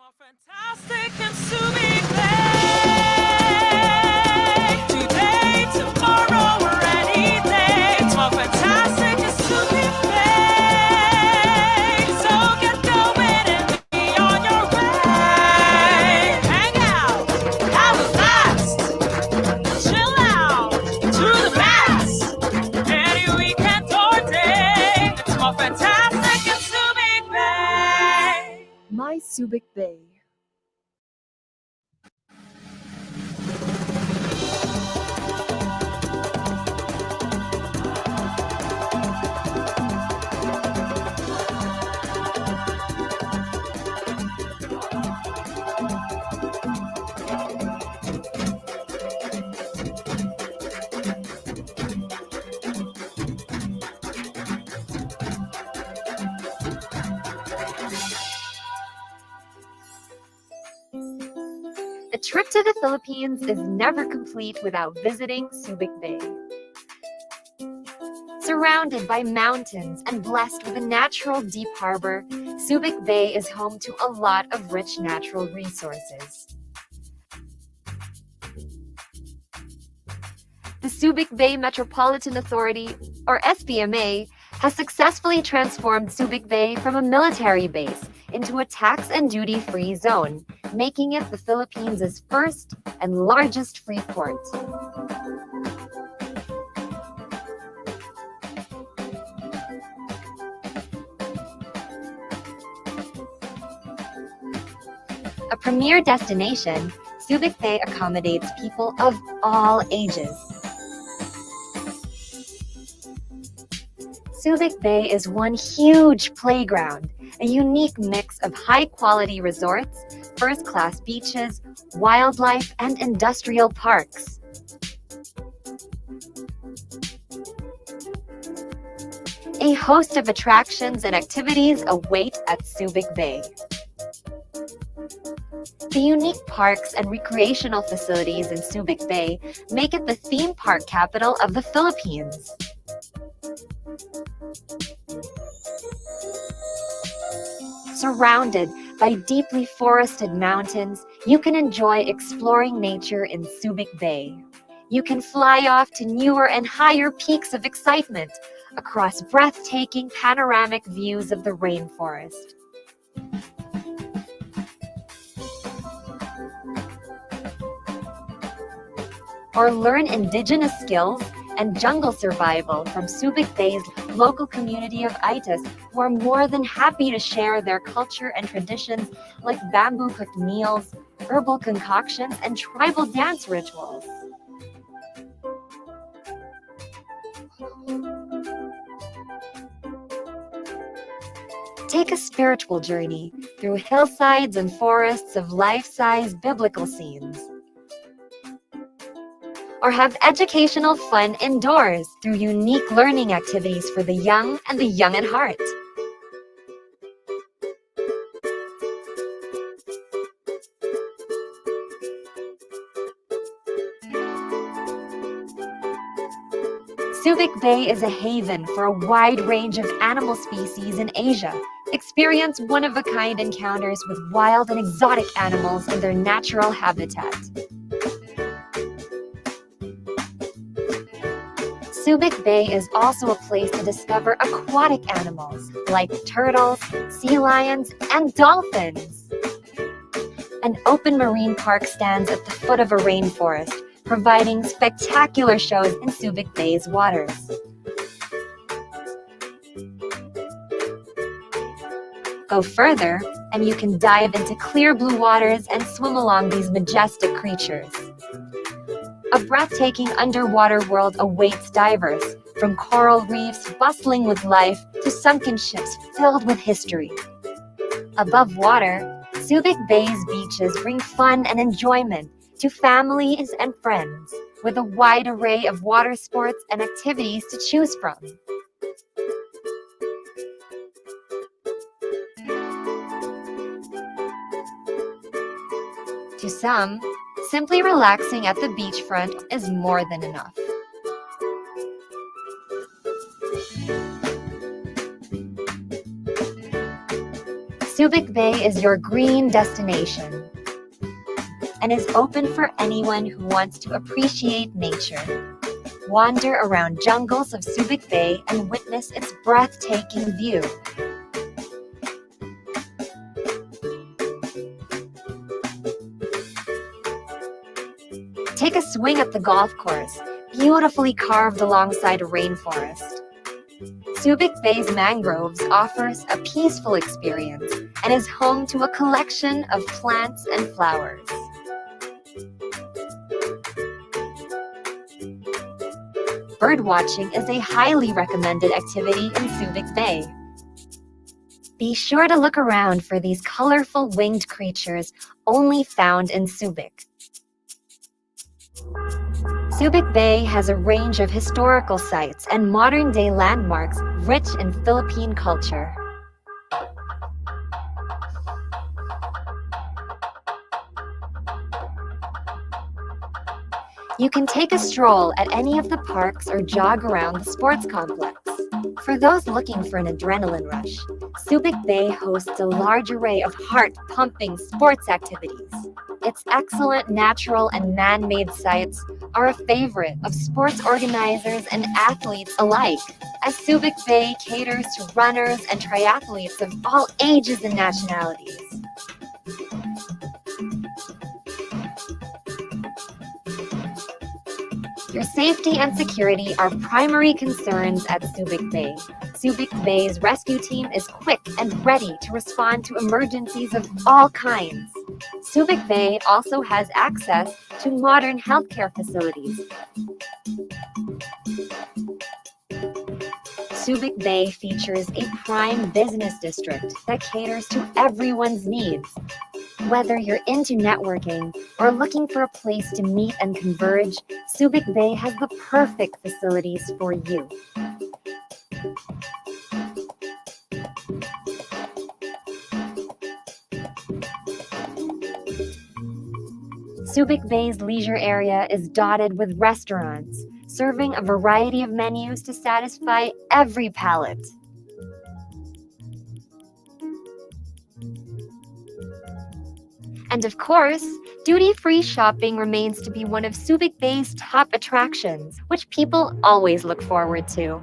more fantastic and Subic today, tomorrow, or any day. It's more fantastic and Subic so get going and be on your way. Hang out, have a blast, chill out, to the max. Any weekend or day, it's more fantastic and Subic Bay. My Subic Bay. A trip to the Philippines is never complete without visiting Subic Bay. Surrounded by mountains and blessed with a natural deep harbor, Subic Bay is home to a lot of rich natural resources. The Subic Bay Metropolitan Authority, or SBMA, has successfully transformed Subic Bay from a military base into a tax and duty-free zone, making it the Philippines' first and largest free port. A premier destination, Subic Bay accommodates people of all ages. Subic Bay is one huge playground, a unique mix of high-quality resorts, first-class beaches, wildlife, and industrial parks. A host of attractions and activities await at Subic Bay. The unique parks and recreational facilities in Subic Bay make it the theme park capital of the Philippines. Surrounded by deeply forested mountains, you can enjoy exploring nature in Subic Bay. You can fly off to newer and higher peaks of excitement across breathtaking panoramic views of the rainforest. Or learn indigenous skills and jungle survival from Subic Bay's local community of Itas, who are more than happy to share their culture and traditions like bamboo-cooked meals, herbal concoctions, and tribal dance rituals. Take a spiritual journey through hillsides and forests of life-size biblical scenes. Or have educational fun indoors through unique learning activities for the young and the young at heart. Subic Bay is a haven for a wide range of animal species in Asia. Experience one-of-a-kind encounters with wild and exotic animals in their natural habitat. Subic Bay is also a place to discover aquatic animals like turtles, sea lions, and dolphins. An open marine park stands at the foot of a rainforest, providing spectacular shows in Subic Bay's waters. Go further, and you can dive into clear blue waters and swim along these majestic creatures. A breathtaking underwater world awaits divers, from coral reefs bustling with life to sunken ships filled with history. Above water, Subic Bay's beaches bring fun and enjoyment to families and friends, with a wide array of water sports and activities to choose from. To some, simply relaxing at the beachfront is more than enough. Subic Bay is your green destination and is open for anyone who wants to appreciate nature. Wander around jungles of Subic Bay and witness its breathtaking view. Take a swing at the golf course, beautifully carved alongside a rainforest. Subic Bay's mangroves offers a peaceful experience and is home to a collection of plants and flowers. Birdwatching is a highly recommended activity in Subic Bay. Be sure to look around for these colorful winged creatures only found in Subic. Subic Bay has a range of historical sites and modern-day landmarks rich in Philippine culture. You can take a stroll at any of the parks or jog around the sports complex. For those looking for an adrenaline rush, Subic Bay hosts a large array of heart-pumping sports activities. Its excellent natural and man-made sites are a favorite of sports organizers and athletes alike, as Subic Bay caters to runners and triathletes of all ages and nationalities. Your safety and security are primary concerns at Subic Bay. Subic Bay's rescue team is quick and ready to respond to emergencies of all kinds. Subic Bay also has access to modern healthcare facilities. Subic Bay features a prime business district that caters to everyone's needs. Whether you're into networking or looking for a place to meet and converge, Subic Bay has the perfect facilities for you. Subic Bay's leisure area is dotted with restaurants, serving a variety of menus to satisfy every palate. And of course, duty-free shopping remains to be one of Subic Bay's top attractions, which people always look forward to.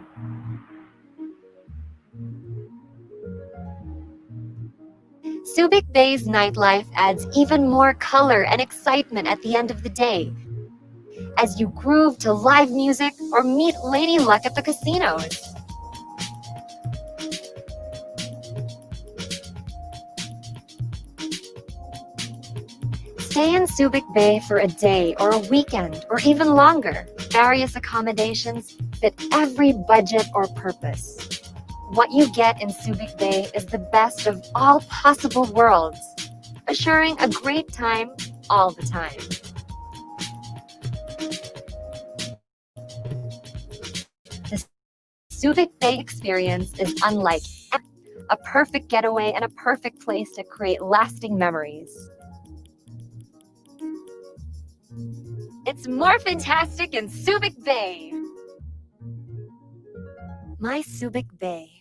Subic Bay's nightlife adds even more color and excitement at the end of the day, as you groove to live music or meet Lady Luck at the casinos. Stay in Subic Bay for a day or a weekend or even longer. Various accommodations fit every budget or purpose. What you get in Subic Bay is the best of all possible worlds, assuring a great time all the time. The Subic Bay experience is unlike a perfect getaway and a perfect place to create lasting memories. It's more fantastic in Subic Bay. My Subic Bay.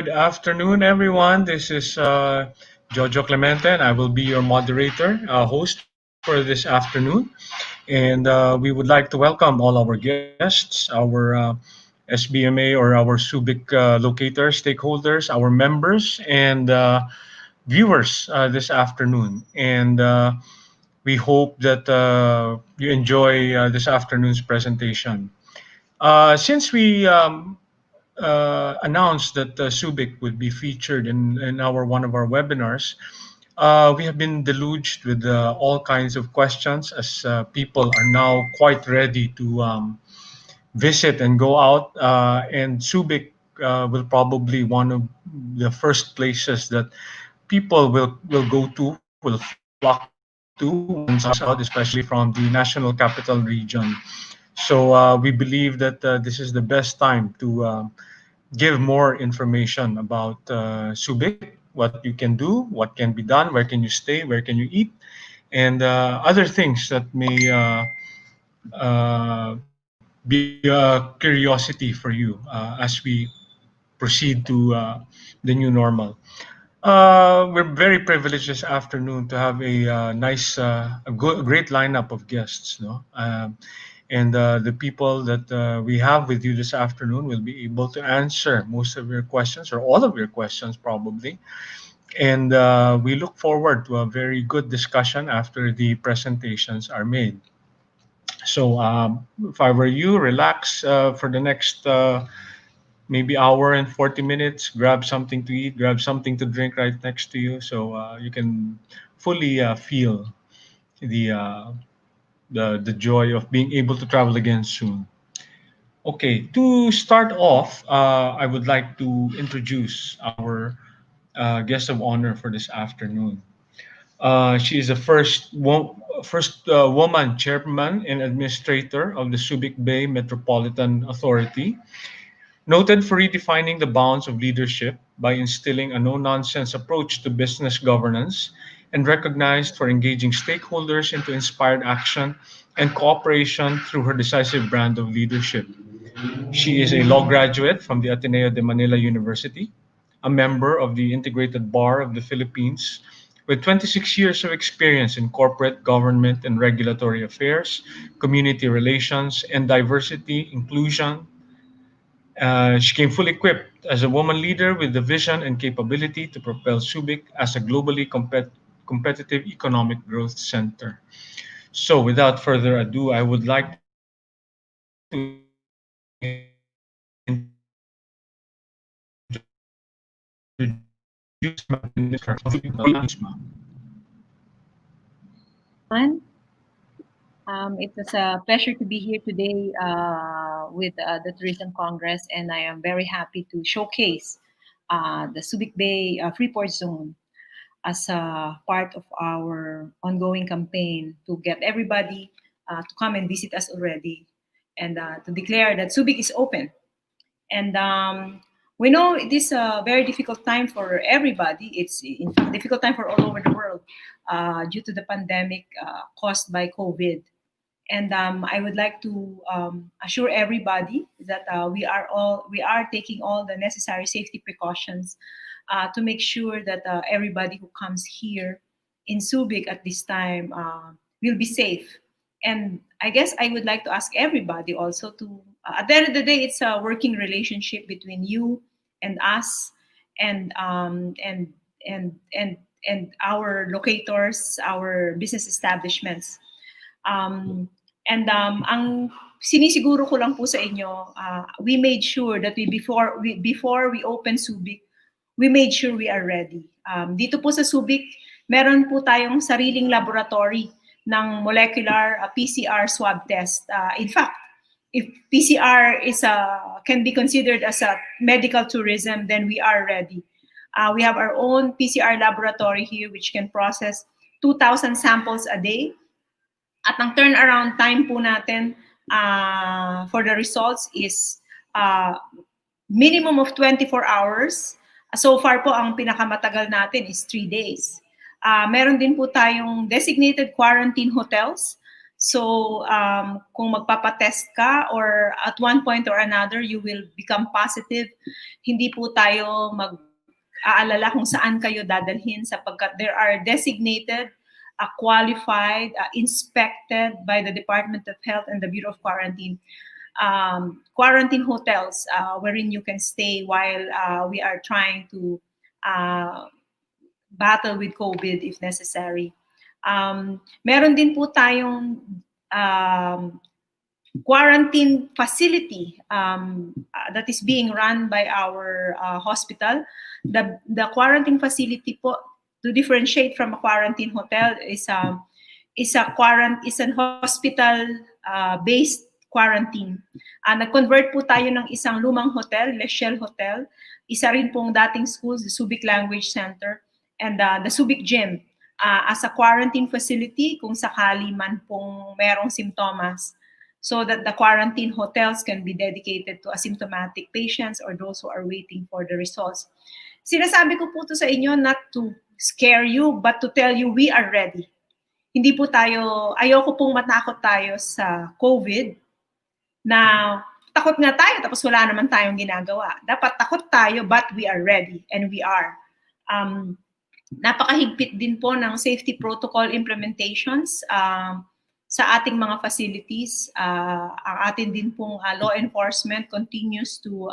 Good afternoon, everyone. This is Jojo Clemente, and I will be your moderator, host for this afternoon. And we would like to welcome all our guests, our SBMA or our Subic locators, stakeholders, our members, and viewers this afternoon. And we hope that you enjoy this afternoon's presentation. Since we announced that Subic would be featured in our one of our webinars, we have been deluged with all kinds of questions as people are now quite ready to visit and go out. And Subic will probably one of the first places that people will go to, will flock to once they are out, especially from the National Capital Region. So we believe that this is the best time to give more information about Subic, what you can do, what can be done, where can you stay, where can you eat, and other things that may be a curiosity for you as we proceed to the new normal. We're very privileged this afternoon to have a nice, a great lineup of guests. No? And the people that we have with you this afternoon will be able to answer most of your questions or all of your questions probably. And we look forward to a very good discussion after the presentations are made. So if I were you, relax for the next maybe hour and 40 minutes, grab something to eat, grab something to drink right next to you so you can fully feel the, uh, the joy of being able to travel again soon. Okay, to start off, I would like to introduce our guest of honor for this afternoon. She is the first woman chairman and administrator of the Subic Bay Metropolitan Authority, noted for redefining the bounds of leadership by instilling a no nonsense approach to business governance, and recognized for engaging stakeholders into inspired action and cooperation through her decisive brand of leadership. She is a law graduate from the Ateneo de Manila University, a member of the Integrated Bar of the Philippines, with 26 years of experience in corporate, government, and regulatory affairs, community relations, and diversity, inclusion. She came fully equipped as a woman leader with the vision and capability to propel Subic as a globally competitive economic growth center. So, without further ado, I would like to introduce Everyone. It was a pleasure to be here today with the Tourism Congress, and I am very happy to showcase the Subic Bay Freeport Zone as a part of our ongoing campaign to get everybody to come and visit us already and to declare that Subic is open. And we know it is a very difficult time for everybody. It's in fact a difficult time for all over the world due to the pandemic caused by COVID. And I would like to assure everybody that we are taking all the necessary safety precautions to make sure that everybody who comes here in Subic at this time will be safe. And I guess I would like to ask everybody also to at the end of the day, it's a working relationship between you and us, and and our locators, our business establishments. Ang sinisiguro ko lang po sa inyo, we made sure that before we open Subic, we made sure we are ready. Dito po sa Subic, meron po tayong sariling laboratory ng molecular PCR swab test. In fact, if PCR can be considered as a medical tourism, then we are ready. We have our own PCR laboratory here which can process 2,000 samples a day. At ang turnaround time po natin for the results is minimum of 24 hours. So far po, ang pinakamatagal natin is 3 days. Meron din po tayong designated quarantine hotels So kung magpapatest ka or at one point or another you will become positive, hindi po tayo mag-aalala kung saan kayo dadalhin sapagkat there are designated, qualified, inspected by the Department of Health and the Bureau of Quarantine quarantine hotels wherein you can stay while we are trying to battle with COVID if necessary. Meron din po tayong quarantine facility that is being run by our hospital. The quarantine facility po, to differentiate from a quarantine hotel, is an hospital based quarantine. Nag-convert po tayo ng isang lumang hotel, Le Shell Hotel, isa rin pong dating schools, the Subic Language Center, and the Subic Gym as a quarantine facility kung sakali man pong merong simptomas, so that the quarantine hotels can be dedicated to asymptomatic patients or those who are waiting for the results. Sinasabi ko po to sa inyo not to scare you, but to tell you we are ready. Hindi po tayo, ayoko pong matakot tayo sa COVID, na takot nga tayo tapos wala naman tayong ginagawa. Dapat takot tayo but we are ready, and we are. Napakahigpit din po ng safety protocol implementations sa ating mga facilities. Ang atin din pong law enforcement continues to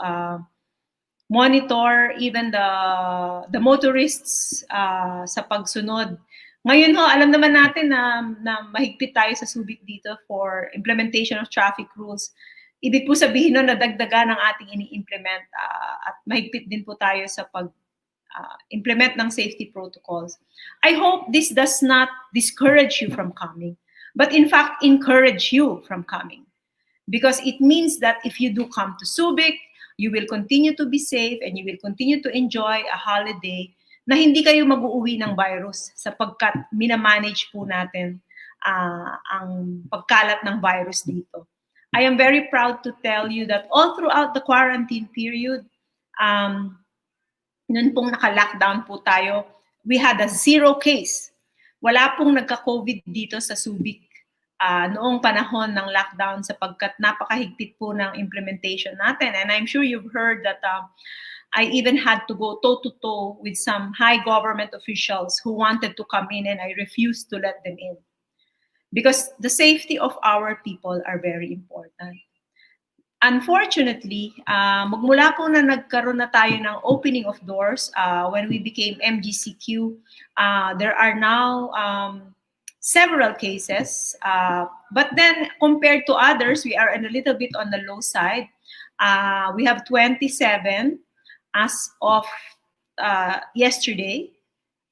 monitor even the motorists sa pagsunod. Ngayon ho, alam naman natin na mahigpit tayo sa Subic dito for implementation of traffic rules. Ibig po sabihin nun na dagdagan ng ating ini-implement at mahigpit din po tayo sa pag-implement ng safety protocols. I hope this does not discourage you from coming, but in fact encourage you from coming. Because it means that if you do come to Subic, you will continue to be safe and you will continue to enjoy a holiday na hindi kayo mag-uuwi ng virus sapagkat minamanage po natin ang pagkalat ng virus dito. I am very proud to tell you that all throughout the quarantine period, noon pong naka-lockdown po tayo, we had a 0 case. Wala pong nagka-COVID dito sa Subic noong panahon ng lockdown sapagkat napakahigpit po ng implementation natin. And I'm sure you've heard that I even had to go toe-to-toe with some high government officials who wanted to come in, and I refused to let them in. Because the safety of our people are very important. Unfortunately, magmula po na nagkaroon na tayo ng opening of doors when we became MGCQ, there are now several cases. But then compared to others, we are a little bit on the low side. We have 27 as of yesterday.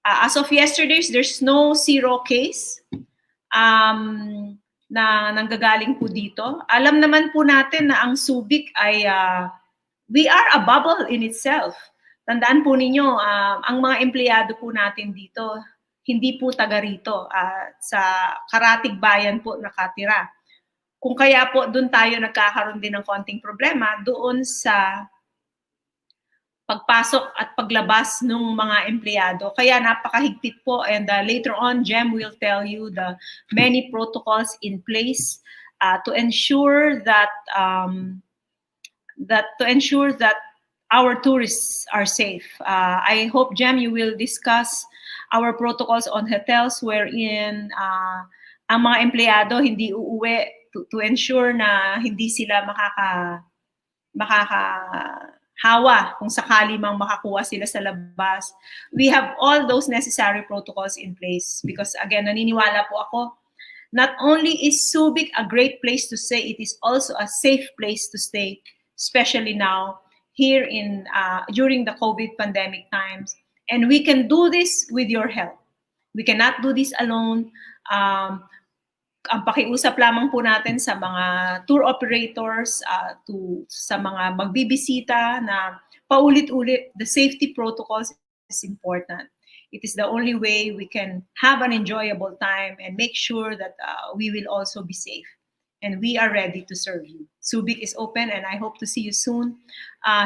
As of yesterday, there's no 0 case na nanggagaling po dito. Alam naman po natin na ang Subic ay we are a bubble in itself. Tandaan po ninyo, ang mga empleyado po natin dito, hindi po taga rito. Sa Karatig Bayan po nakatira. Kung kaya po doon tayo nagkakaroon din ng konting problema, doon sa pagpasok at paglabas ng mga empleyado. Kaya napakahigpit po, and later on, Jem will tell you the many protocols in place to ensure that our tourists are safe. I hope, Jem, you will discuss our protocols on hotels wherein ang mga empleyado hindi uuwi to ensure na hindi sila hawa kung sakali mang makakuha sila sa labas. We have all those necessary protocols in place because again, naniniwala po ako, not only is Subic a great place to stay, it is also a safe place to stay, especially now here in during the COVID pandemic times. And we can do this with your help. We cannot do this alone. Ang pakiusap lamang po natin sa mga tour operators, sa mga magbibisita na paulit-ulit, the safety protocols is important. It is the only way we can have an enjoyable time and make sure that we will also be safe. And we are ready to serve you. Subic is open and I hope to see you soon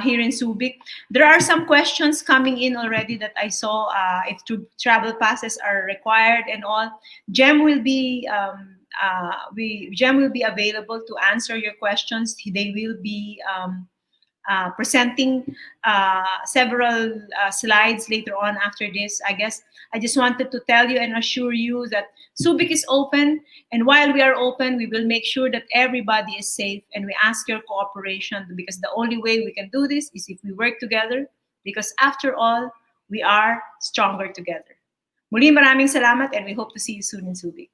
here in Subic. There are some questions coming in already that I saw if travel passes are required and all. Jem will be Jem will be available to answer your questions. They will be presenting several slides later on after this. I guess I just wanted to tell you and assure you that Subic is open, and while we are open, we will make sure that everybody is safe, and we ask your cooperation, because the only way we can do this is if we work together, because after all, we are stronger together. Muli, maraming salamat, and we hope to see you soon in Subic.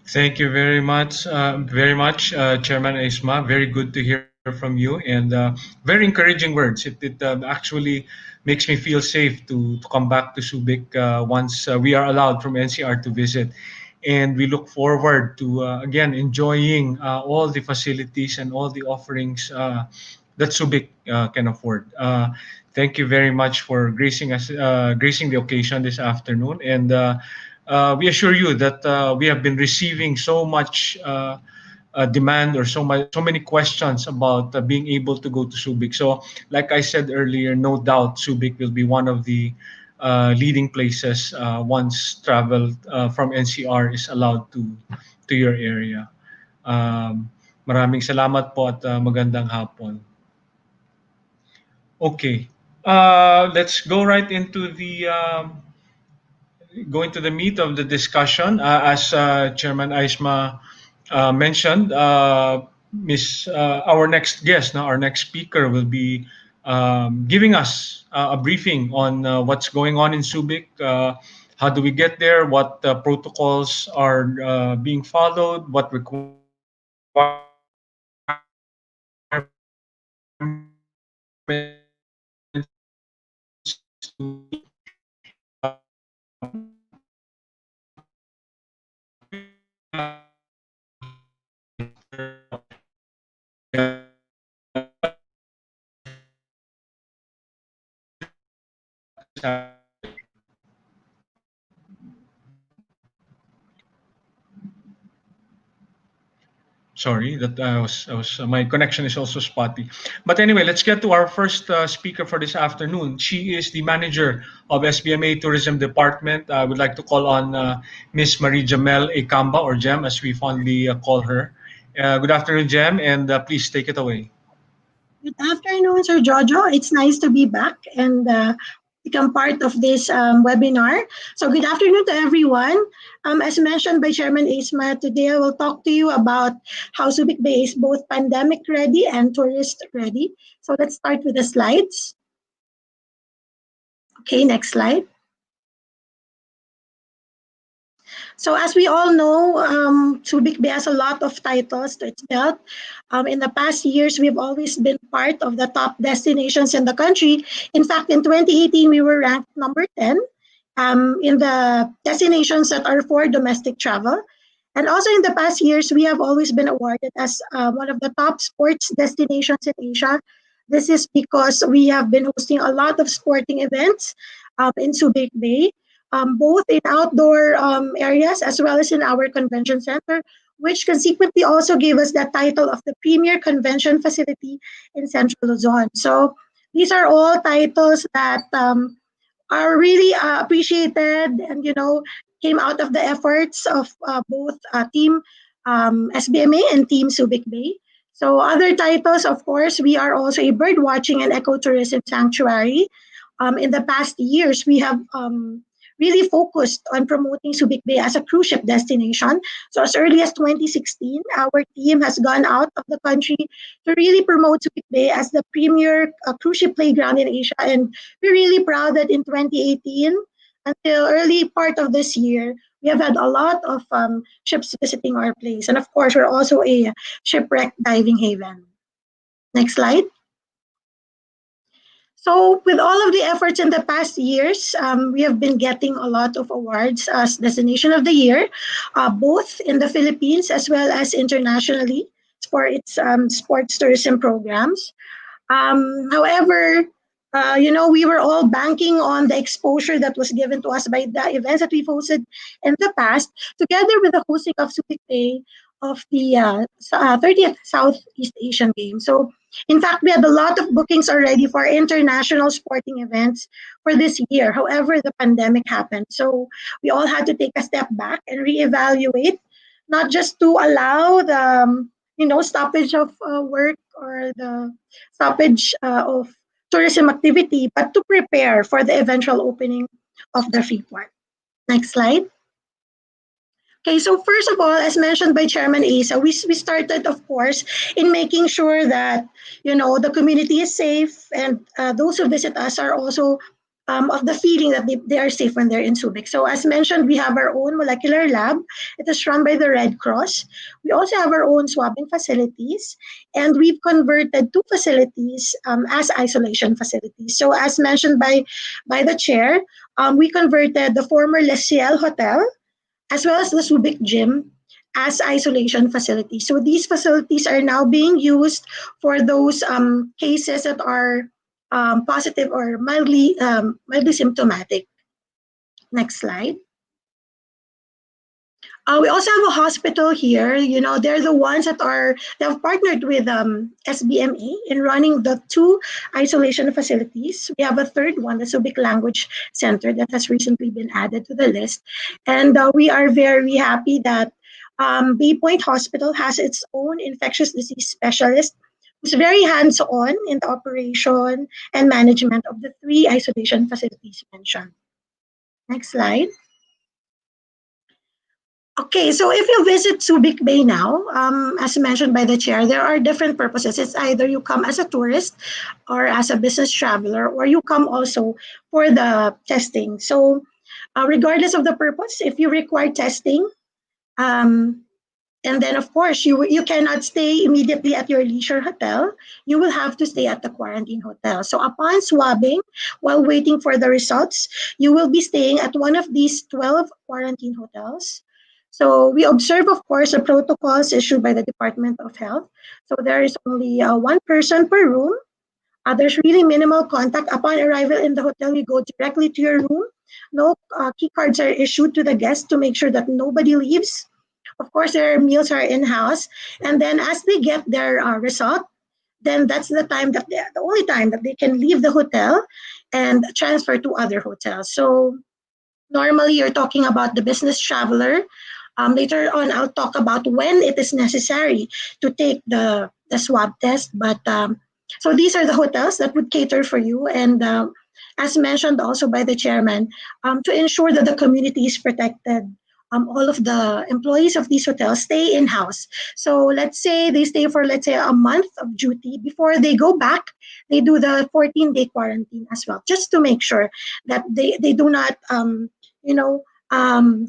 Thank you very much, Chairman Isma. Very good to hear from you, and very encouraging words. It actually makes me feel safe to come back to Subic once we are allowed from NCR to visit. And we look forward to, again, enjoying all the facilities and all the offerings that Subic can afford. Thank you very much for gracing the occasion this afternoon. And we assure you that we have been receiving so much demand, or so many questions about being able to go to Subic. So, like I said earlier, no doubt Subic will be one of the leading places once travel from NCR is allowed to your area. Maraming salamat po at magandang hapon. Okay, let's go right into the going to the meat of the discussion. As Chairman Aisma mentioned, our next guest, now our next speaker, will be giving us a briefing on what's going on in Subic. How do we get there? What protocols are being followed? What requirements to Sorry, that I was my connection is also spotty. But anyway, let's get to our first speaker for this afternoon. She is the manager of SBMA Tourism Department. I would like to call on Miss Marie Jamel Ekamba, or Jem, as we fondly call her. Good afternoon, Jem, and please take it away. Good afternoon, Sir Jojo. It's nice to be back and become part of this webinar. So good afternoon to everyone. As mentioned by Chairman Isma, today I will talk to you about how Subic Bay is both pandemic ready and tourist ready. So let's start with the slides. Okay, next slide. So as we all know, Subic Bay has a lot of titles to its belt. In the past years, we've always been part of the top destinations in the country. In fact, in 2018, we were ranked number 10 in the destinations that are for domestic travel. And also in the past years, we have always been awarded as one of the top sports destinations in Asia. This is because we have been hosting a lot of sporting events in Subic Bay, both in outdoor areas as well as in our convention center, which consequently also gave us the title of the premier convention facility in Central Luzon. So these are all titles that are really appreciated, and came out of the efforts of both team SBMA and team Subic Bay. So other titles, of course, we are also a bird watching and ecotourism sanctuary. In the past years, we have really focused on promoting Subic Bay as a cruise ship destination. So as early as 2016, our team has gone out of the country to really promote Subic Bay as the premier cruise ship playground in Asia. And we're really proud that in 2018, until early part of this year, we have had a lot of ships visiting our place. And of course, we're also a shipwreck diving haven. Next slide. So with all of the efforts in the past years, we have been getting a lot of awards as Destination of the Year, both in the Philippines as well as internationally for its sports tourism programs. However, we were all banking on the exposure that was given to us by the events that we've hosted in the past, together with the hosting of Subic Bay. of the 30th Southeast Asian Games. So, in fact, we had a lot of bookings already for international sporting events for this year. However, the pandemic happened. So, we all had to take a step back and reevaluate, not just to allow the stoppage of work or the stoppage of tourism activity, but to prepare for the eventual opening of the free port. Next slide. Okay, so first of all, as mentioned by Chairman Asa, we started, of course, in making sure that the community is safe, and those who visit us are also of the feeling that they are safe when they're in Subic. So as mentioned, we have our own molecular lab. It is run by the Red Cross. We also have our own swabbing facilities, and we've converted two facilities as isolation facilities. So as mentioned by the chair, we converted the former Les Ciel Hotel as well as the Subic Gym as isolation facilities. So these facilities are now being used for those cases that are positive or mildly symptomatic. Next slide. We also have a hospital here. They're the ones they have partnered with SBMA in running the two isolation facilities. We have a third one, the Subic Language Center, that has recently been added to the list. And we are very happy that Bay Point Hospital has its own infectious disease specialist who's very hands-on in the operation and management of the three isolation facilities mentioned. Next slide. Okay, so if you visit Subic Bay now, as mentioned by the chair, there are different purposes. It's either you come as a tourist or as a business traveler, or you come also for the testing. So regardless of the purpose, if you require testing, and then of course you cannot stay immediately at your leisure hotel, you will have to stay at the quarantine hotel. So upon swabbing, while waiting for the results, you will be staying at one of these 12 quarantine hotels. So we observe, of course, the protocols issued by the Department of Health. So there is only one person per room. There's really minimal contact. Upon arrival in the hotel, you go directly to your room. No key cards are issued to the guests to make sure that nobody leaves. Of course, their meals are in-house. And then as they get their result, then that's the only time that they can leave the hotel and transfer to other hotels. So normally you're talking about the business traveler. Later on, I'll talk about when it is necessary to take the swab test. But so these are the hotels that would cater for you. And as mentioned also by the chairman, to ensure that the community is protected, all of the employees of these hotels stay in-house. So let's say they stay for, let's say, a month of duty. Before they go back, they do the 14-day quarantine as well, just to make sure that they do not,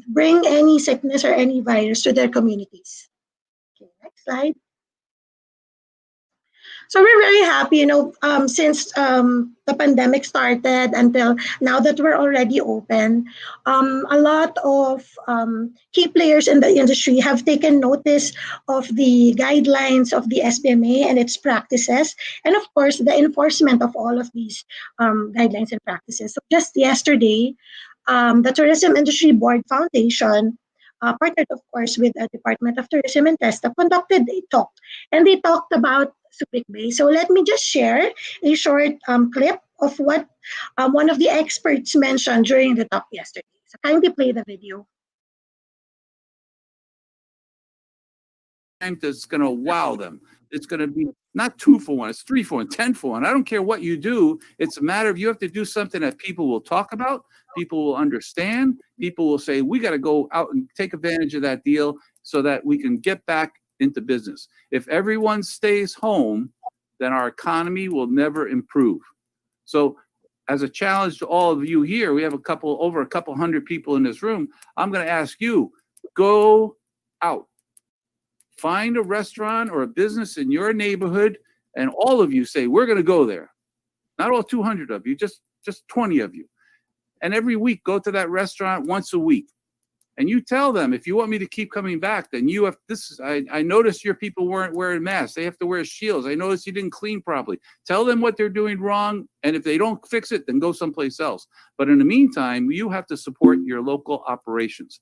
bring any sickness or any virus to their communities. Okay, next slide. So we're very happy, since the pandemic started until now that we're already open, a lot of key players in the industry have taken notice of the guidelines of the SBMA and its practices, and of course, the enforcement of all of these guidelines and practices. So just yesterday, the Tourism Industry Board Foundation, partnered, of course, with the Department of Tourism and TESTA, conducted a talk, and they talked about Subic Bay. So let me just share a short clip of what one of the experts mentioned during the talk yesterday. So kindly play the video. That's going to wow them. It's going to be not 2 for 1, it's 3 for 1, 10 for 1. I don't care what you do. It's a matter of you have to do something that people will talk about, people will understand, people will say, we got to go out and take advantage of that deal so that we can get back into business. If everyone stays home, then our economy will never improve. So as a challenge to all of you here, we have over a couple hundred people in this room. I'm going to ask you, go out. Find a restaurant or a business in your neighborhood, and all of you say, we're going to go there. Not all 200 of you, just 20 of you. And every week, go to that restaurant once a week. And you tell them, if you want me to keep coming back, then you have this. I noticed your people weren't wearing masks. They have to wear shields. I noticed you didn't clean properly. Tell them what they're doing wrong. And if they don't fix it, then go someplace else. But in the meantime, you have to support your local operations.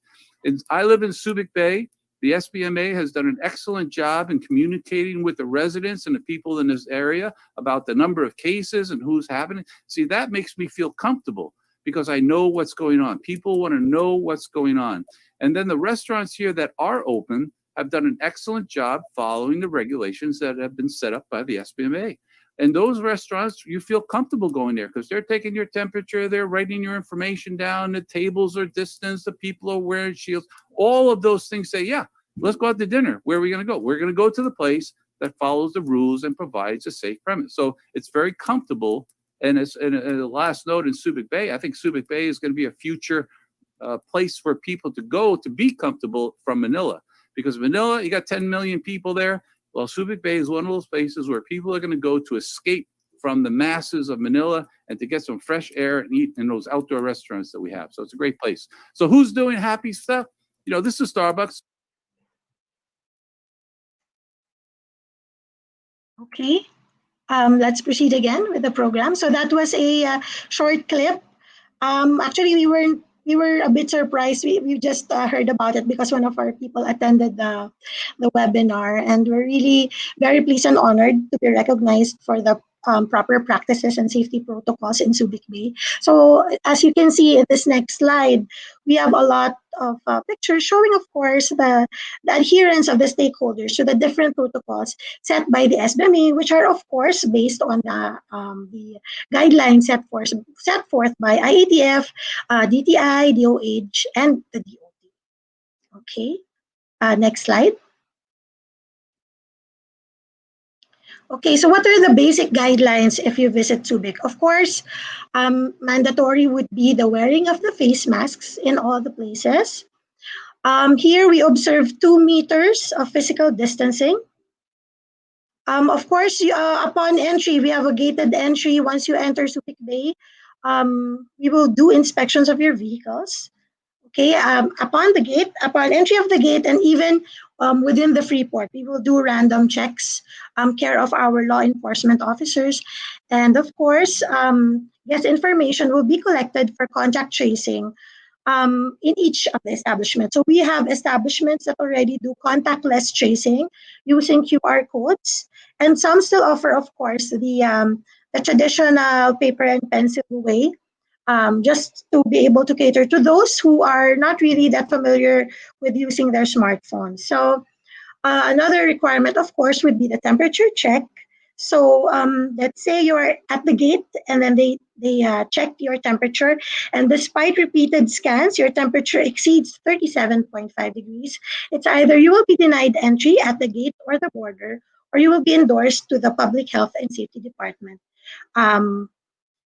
I live in Subic Bay. The SBMA has done an excellent job in communicating with the residents and the people in this area about the number of cases and who's having it. See, that makes me feel comfortable because I know what's going on. People want to know what's going on. And then the restaurants here that are open have done an excellent job following the regulations that have been set up by the SBMA. And those restaurants, you feel comfortable going there because they're taking your temperature, they're writing your information down, the tables are distanced, the people are wearing shields. All of those things say, yeah, let's go out to dinner. Where are we going to go? We're going to go to the place that follows the rules and provides a safe premise. So it's very comfortable. And it's and the last note in Subic Bay, I think Subic Bay is going to be a future place for people to go to be comfortable from Manila. Because Manila, you got 10 million people there. Well, Subic Bay is one of those places where people are going to go to escape from the masses of Manila and to get some fresh air and eat in those outdoor restaurants that we have. So it's a great place. So who's doing happy stuff? You know, this is Starbucks. Okay, let's proceed again with the program. So that was a short clip. Actually, we were a bit surprised. We just heard about it because one of our people attended the webinar, and we're really very pleased and honored to be recognized for the proper practices and safety protocols in Subic Bay. So as you can see in this next slide, we have a lot of pictures showing, of course, the adherence of the stakeholders to the different protocols set by the SBMA, which are, of course, based on the guidelines set forth by IATF, DTI, DOH, and the DOT. Okay, next slide. Okay, so what are the basic guidelines if you visit Subic? Of course, mandatory would be the wearing of the face masks in all the places. Here we observe 2 meters of physical distancing. Of course, upon entry, we have a gated entry. Once you enter Subic Bay, we will do inspections of your vehicles. Okay, upon entry of the gate, and even within the free port, we will do random checks, care of our law enforcement officers. And of course, guest information will be collected for contact tracing in each of the establishments. So we have establishments that already do contactless tracing using QR codes, and some still offer, of course, the traditional paper and pencil way, just to be able to cater to those who are not really that familiar with using their smartphones. So another requirement, of course, would be the temperature check. So let's say you're at the gate and then they check your temperature, and despite repeated scans, your temperature exceeds 37.5 degrees. It's either you will be denied entry at the gate or the border, or you will be endorsed to the Public Health and Safety Department.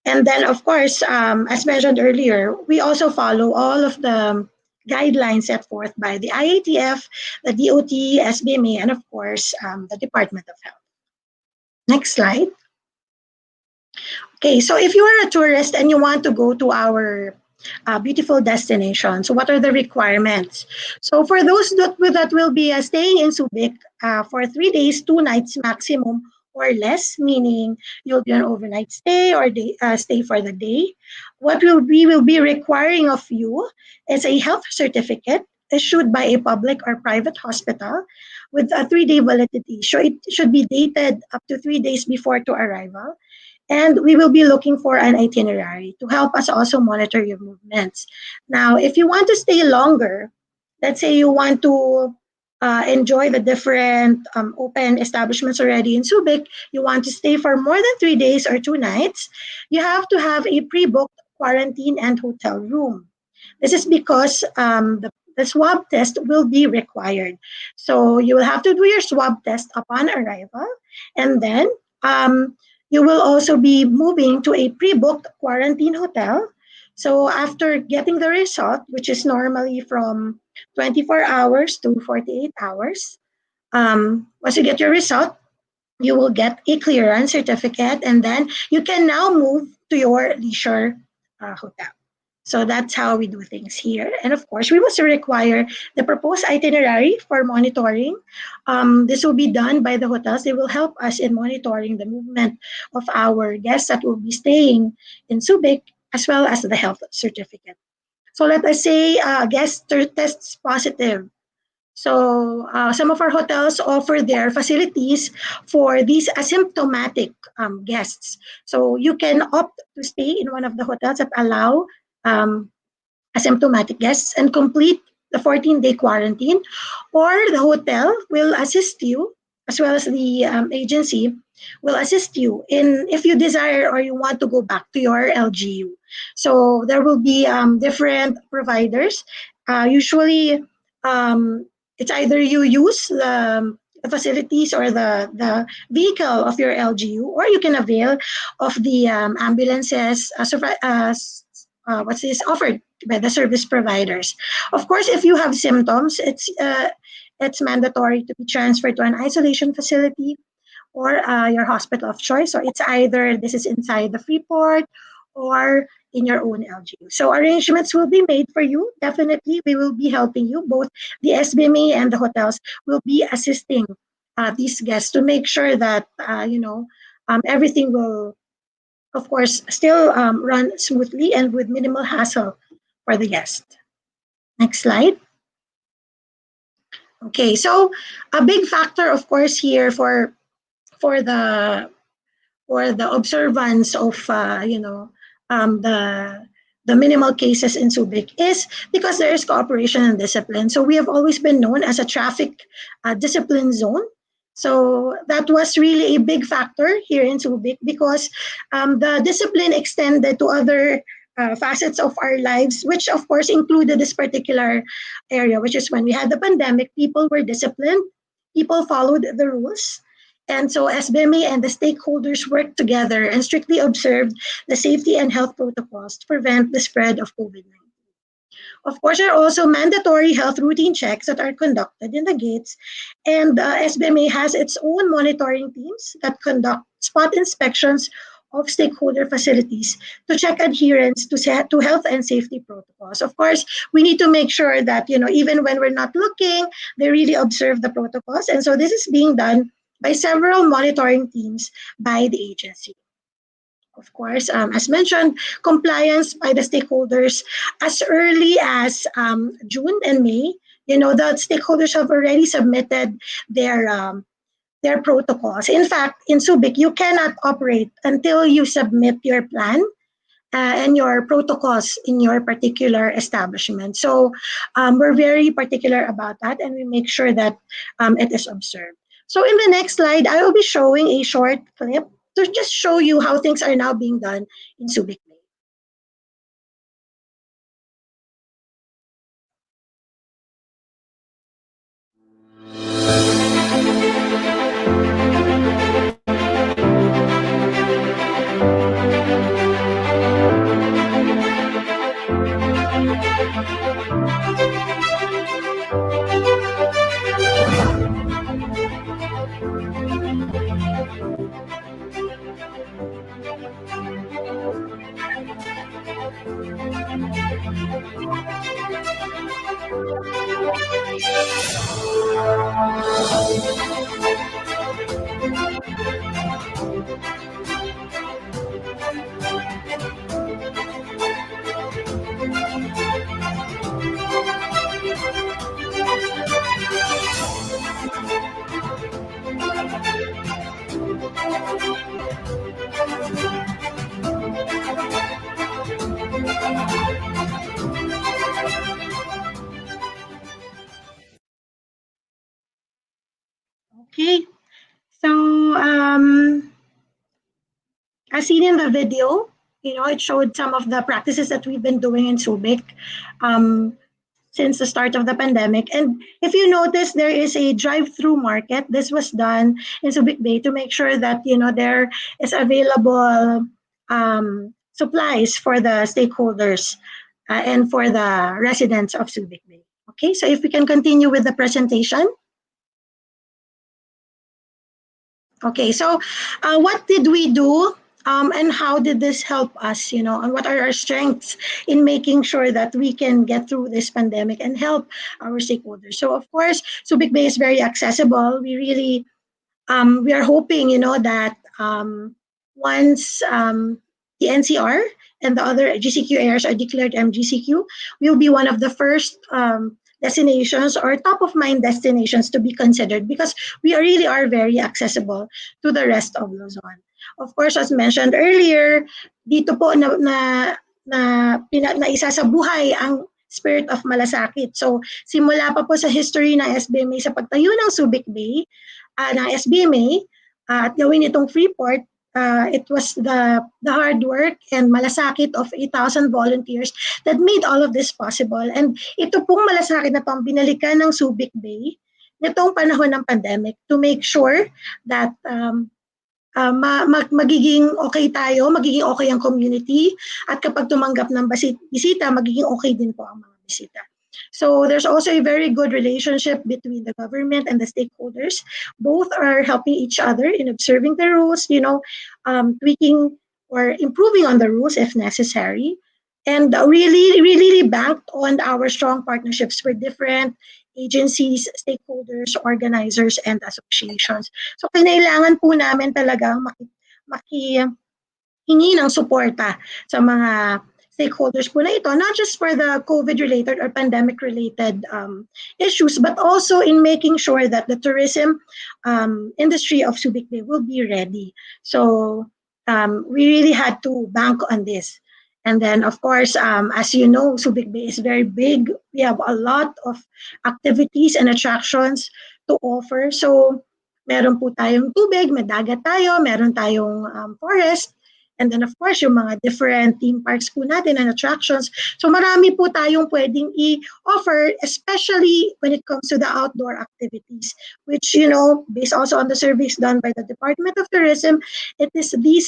And then, of course, as mentioned earlier, we also follow all of the guidelines set forth by the IATF, the DOT, SBMA, and of course, the Department of Health. Next slide. Okay, so if you are a tourist and you want to go to our beautiful destination, so what are the requirements? So for those that will be staying in Subic for 3 days, 2 nights maximum, or less, meaning you'll be an overnight stay or stay for the day. What we will be requiring of you is a health certificate issued by a public or private hospital with a 3-day validity. So it should be dated up to 3 days before to arrival. And we will be looking for an itinerary to help us also monitor your movements. Now, if you want to stay longer, let's say you want to enjoy the different open establishments already in Subic, you want to stay for more than 3 days or 2 nights, you have to have a pre-booked quarantine and hotel room. This is because the swab test will be required. So you will have to do your swab test upon arrival, and then you will also be moving to a pre-booked quarantine hotel. So after getting the result, which is normally from 24 hours to 48 hours, once you get your result, you will get a clearance certificate, and then you can now move to your leisure hotel. So that's how we do things here. And of course, we also require the proposed itinerary for monitoring. This will be done by the hotels. They will help us in monitoring the movement of our guests that will be staying in Subic, as well as the health certificate. So let us say a guest tests positive. So some of our hotels offer their facilities for these asymptomatic guests. So you can opt to stay in one of the hotels that allow um, asymptomatic guests and complete the 14-day quarantine, or the hotel will assist you, as well as the agency will assist you in if you desire or you want to go back to your LGU. So there will be different providers. Usually, um, it's either you use the facilities or the vehicle of your LGU, or you can avail of the ambulances what's this offered by the service providers. Of course, if you have symptoms, it's mandatory to be transferred to an isolation facility or your hospital of choice. So it's either this is inside the Freeport or in your own LGU. So arrangements will be made for you. Definitely, we will be helping you. Both the SBME and the hotels will be assisting these guests to make sure that everything will, of course, still run smoothly and with minimal hassle for the guest. Next slide. Okay, so a big factor, of course, here for the observance of the minimal cases in Subic is because there is cooperation and discipline. So we have always been known as a traffic discipline zone. So that was really a big factor here in Subic because the discipline extended to other facets of our lives, which of course included this particular area, which is when we had the pandemic, people were disciplined, people followed the rules, and so SBME and the stakeholders worked together and strictly observed the safety and health protocols to prevent the spread of COVID-19. Of course, there are also mandatory health routine checks that are conducted in the gates, and SBMA has its own monitoring teams that conduct spot inspections of stakeholder facilities to check adherence to health and safety protocols. Of course, we need to make sure that even when we're not looking, they really observe the protocols, and so this is being done by several monitoring teams by the agency. Of course, as mentioned, compliance by the stakeholders as early as June and May. The stakeholders have already submitted their protocols. In fact, in Subic, you cannot operate until you submit your plan and your protocols in your particular establishment. So we're very particular about that, and we make sure that it is observed. So in the next slide, I will be showing a short clip to just show you how things are now being done in Subic Bay. Okay, so as seen in the video, it showed some of the practices that we've been doing in Subic since the start of the pandemic. And if you notice, there is a drive-through market. This was done in Subic Bay to make sure that there is available supplies for the stakeholders and for the residents of Subic Bay. Okay, so if we can continue with the presentation. Okay, so what did we do and how did this help us, and what are our strengths in making sure that we can get through this pandemic and help our stakeholders? So of course, Subic Bay is very accessible. We really, we are hoping, that once the NCR and the other GCQ areas are declared MGCQ, we'll be one of the first destinations or top of mind destinations to be considered because we really are very accessible to the rest of Luzon. Of course, as mentioned earlier, dito po na isa sa buhay ang spirit of malasakit. So, simula pa po sa history ng SBMA sa pagtayo ng Subic Bay, ng SBMA, at gawin itong Freeport, it was the hard work and malasakit of 8,000 volunteers that made all of this possible. And ito pong malasakit na itong binalikan ng Subic Bay nitong panahon ng pandemic to make sure that magiging okay tayo, magiging okay ang community, at kapag tumanggap ng bisita, magiging okay din po ang mga bisita. So there's also a very good relationship between the government and the stakeholders. Both are helping each other in observing the rules, tweaking or improving on the rules if necessary, and really banked on our strong partnerships with different agencies, stakeholders, organizers, and associations. So kailangan po namin talagang hingi ng suporta sa mga stakeholders po na ito, not just for the COVID-related or pandemic-related issues, but also in making sure that the tourism industry of Subic Bay will be ready. So we really had to bank on this. And then, of course, as you know, Subic Bay is very big. We have a lot of activities and attractions to offer. So meron po tayong tubig, may dagat tayo, meron tayong forest, and then of course, yung mga different theme parks po natin and attractions. So marami po tayong pwedeng i-offer, especially when it comes to the outdoor activities, which, based also on the surveys done by the Department of Tourism, it is these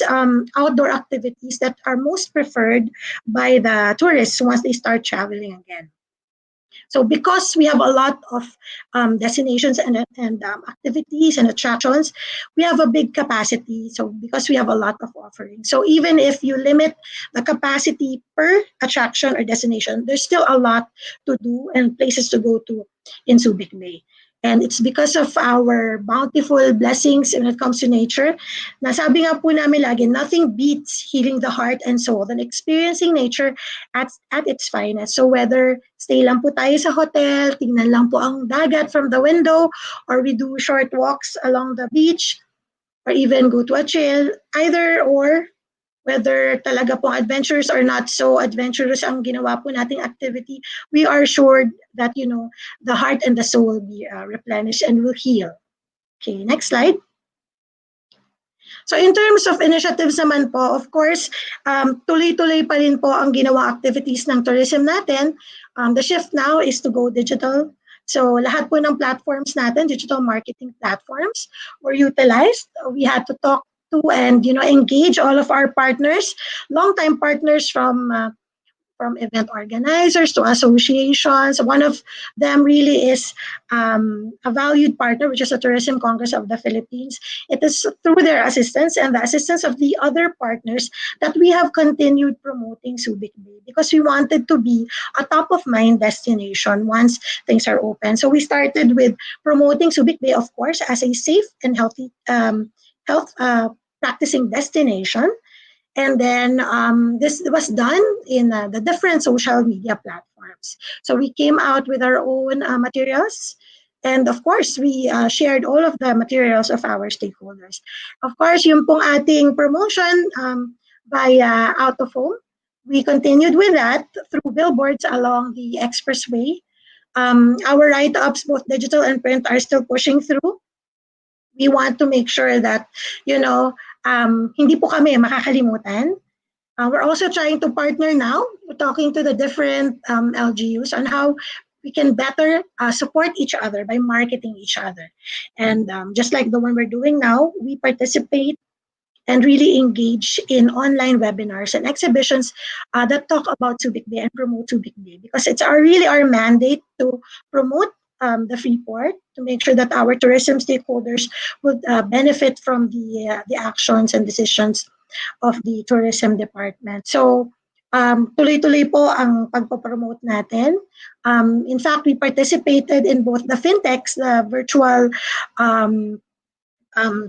outdoor activities that are most preferred by the tourists once they start traveling again. So because we have a lot of destinations and activities and attractions, we have a big capacity. So because we have a lot of offerings. So even if you limit the capacity per attraction or destination, there's still a lot to do and places to go to in Subic Bay. And it's because of our bountiful blessings when it comes to nature. Nasabi nga po namin lagi, nothing beats healing the heart and soul than experiencing nature at its finest. So whether stay lang po tayo sa hotel, tingnan lang po ang dagat from the window, or we do short walks along the beach, or even go to a trail, either or, whether talaga pong adventurous or not so adventurous ang ginawa po nating activity, we are sure that, the heart and the soul will be replenished and will heal. Okay, next slide. So in terms of initiatives naman po, of course, tuloy-tuloy pa rin po ang ginawa activities ng tourism natin. The shift now is to go digital. So lahat po ng platforms natin, digital marketing platforms, were utilized. We had to talk to and engage all of our partners, longtime partners from event organizers to associations. One of them really is a valued partner, which is the Tourism Congress of the Philippines. It is through their assistance and the assistance of the other partners that we have continued promoting Subic Bay, because we wanted to be a top-of-mind destination once things are open. So we started with promoting Subic Bay, of course, as a safe and healthy health practicing destination. And then this was done in the different social media platforms. So we came out with our own materials. And of course, we shared all of the materials of our stakeholders. Of course, yung pong ating promotion via out of home, we continued with that through billboards along the expressway. Our write-ups, both digital and print, are still pushing through. We want to make sure that, hindi po kami makakalimutan. We're also trying to partner now. We're talking to the different LGUs on how we can better support each other by marketing each other. And just like the one we're doing now, we participate and really engage in online webinars and exhibitions that talk about Subic Bay and promote Subic Bay, because it's really our mandate to promote the Freeport, to make sure that our tourism stakeholders would benefit from the actions and decisions of the tourism department. So tuloy-tuloy po ang pagpo-promote natin. In fact, we participated in both the fintechs, the virtual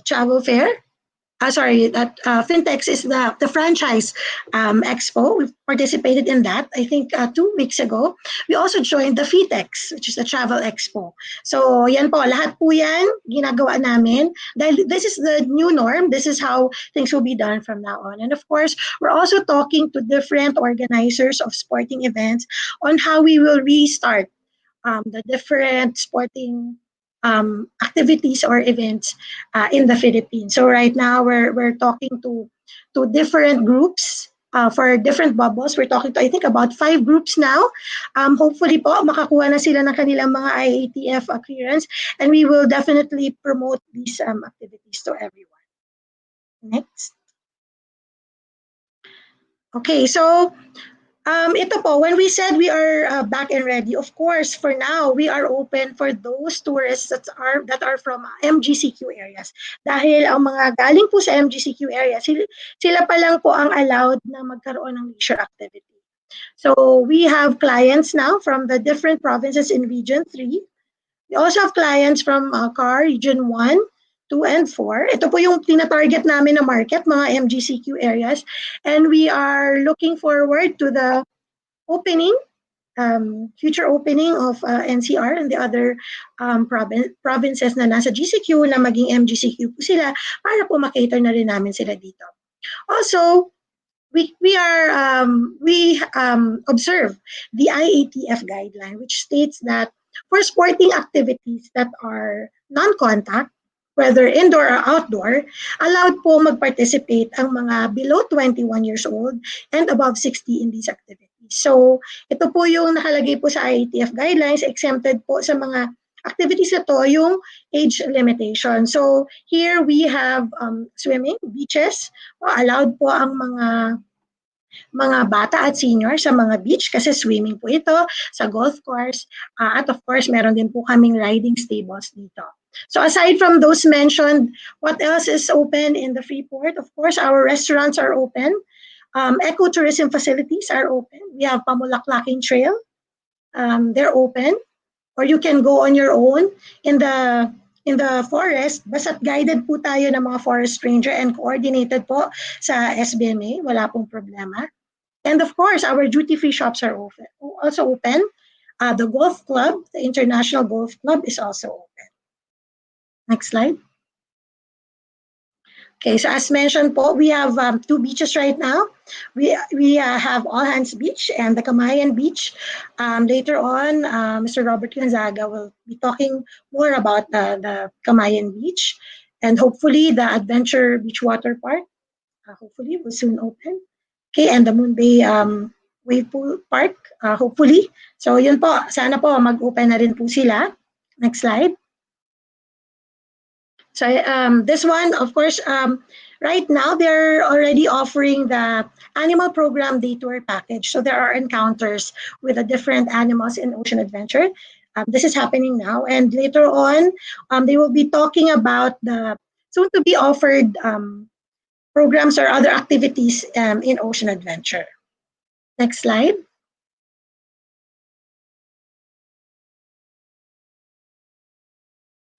travel fair, that Fintechs is the franchise expo. We've participated in that, I think, 2 weeks ago. We also joined the FITEX, which is the travel expo. So yan po, lahat po yan ginagawa namin. Dahil this is the new norm. This is how things will be done from now on. And of course, we're also talking to different organizers of sporting events on how we will restart the different sporting activities or events in the Philippines. So right now we're talking to different groups for different bubbles. We're talking to, I think, about 5 groups now. Hopefully po makakuha na sila ng kanilang mga IATF clearance, and we will definitely promote these activities to everyone. Next. Okay, so ito po, when we said we are back and ready, of course, for now, we are open for those tourists that are from MGCQ areas. Dahil ang mga galing po sa MGCQ areas, sila pa lang po ang allowed na magkaroon ng leisure activity. So we have clients now from the different provinces in Region 3. We also have clients from CAR, Region 1, 2, and 4. Ito po yung tina-target namin na market, mga MGCQ areas. And we are looking forward to the opening, future opening of NCR and the other provinces na nasa GCQ na maging MGCQ po sila para po makater na rin namin sila dito. Also, we observe the IATF guideline, which states that for sporting activities that are non-contact, whether indoor or outdoor, allowed po mag-participate ang mga below 21 years old and above 60 in these activities. So, ito po yung nakalagay po sa IATF guidelines, exempted po sa mga activities na to, yung age limitation. So, here we have swimming, beaches, allowed po ang mga bata at senior sa mga beach kasi swimming po ito, sa golf course, at of course, meron din po kaming riding stables dito. So aside from those mentioned, what else is open in the Freeport? Of course, our restaurants are open. Ecotourism facilities are open. We have Pamulaklaking Trail. They're open. Or you can go on your own in the forest. Basta't guided po tayo ng mga forest ranger and coordinated po sa SBMA. Wala pong problema. And of course, our duty-free shops are also open. The golf club, the International Golf Club, is also open. Next slide. Okay, so as mentioned po, we have 2 beaches right now. We have All Hands Beach and the Camayan Beach. Later on, Mr. Robert Gonzaga will be talking more about the Camayan Beach, and hopefully the Adventure Beach Water Park, hopefully will soon open. Okay, and the Moon Bay Wave Pool Park, hopefully. So yun po, sana po mag-open na rin po sila. Next slide. So this one, of course, right now they're already offering the animal program day tour package. So there are encounters with the different animals in Ocean Adventure. This is happening now, and later on, they will be talking about the soon to be offered programs or other activities in Ocean Adventure. Next slide.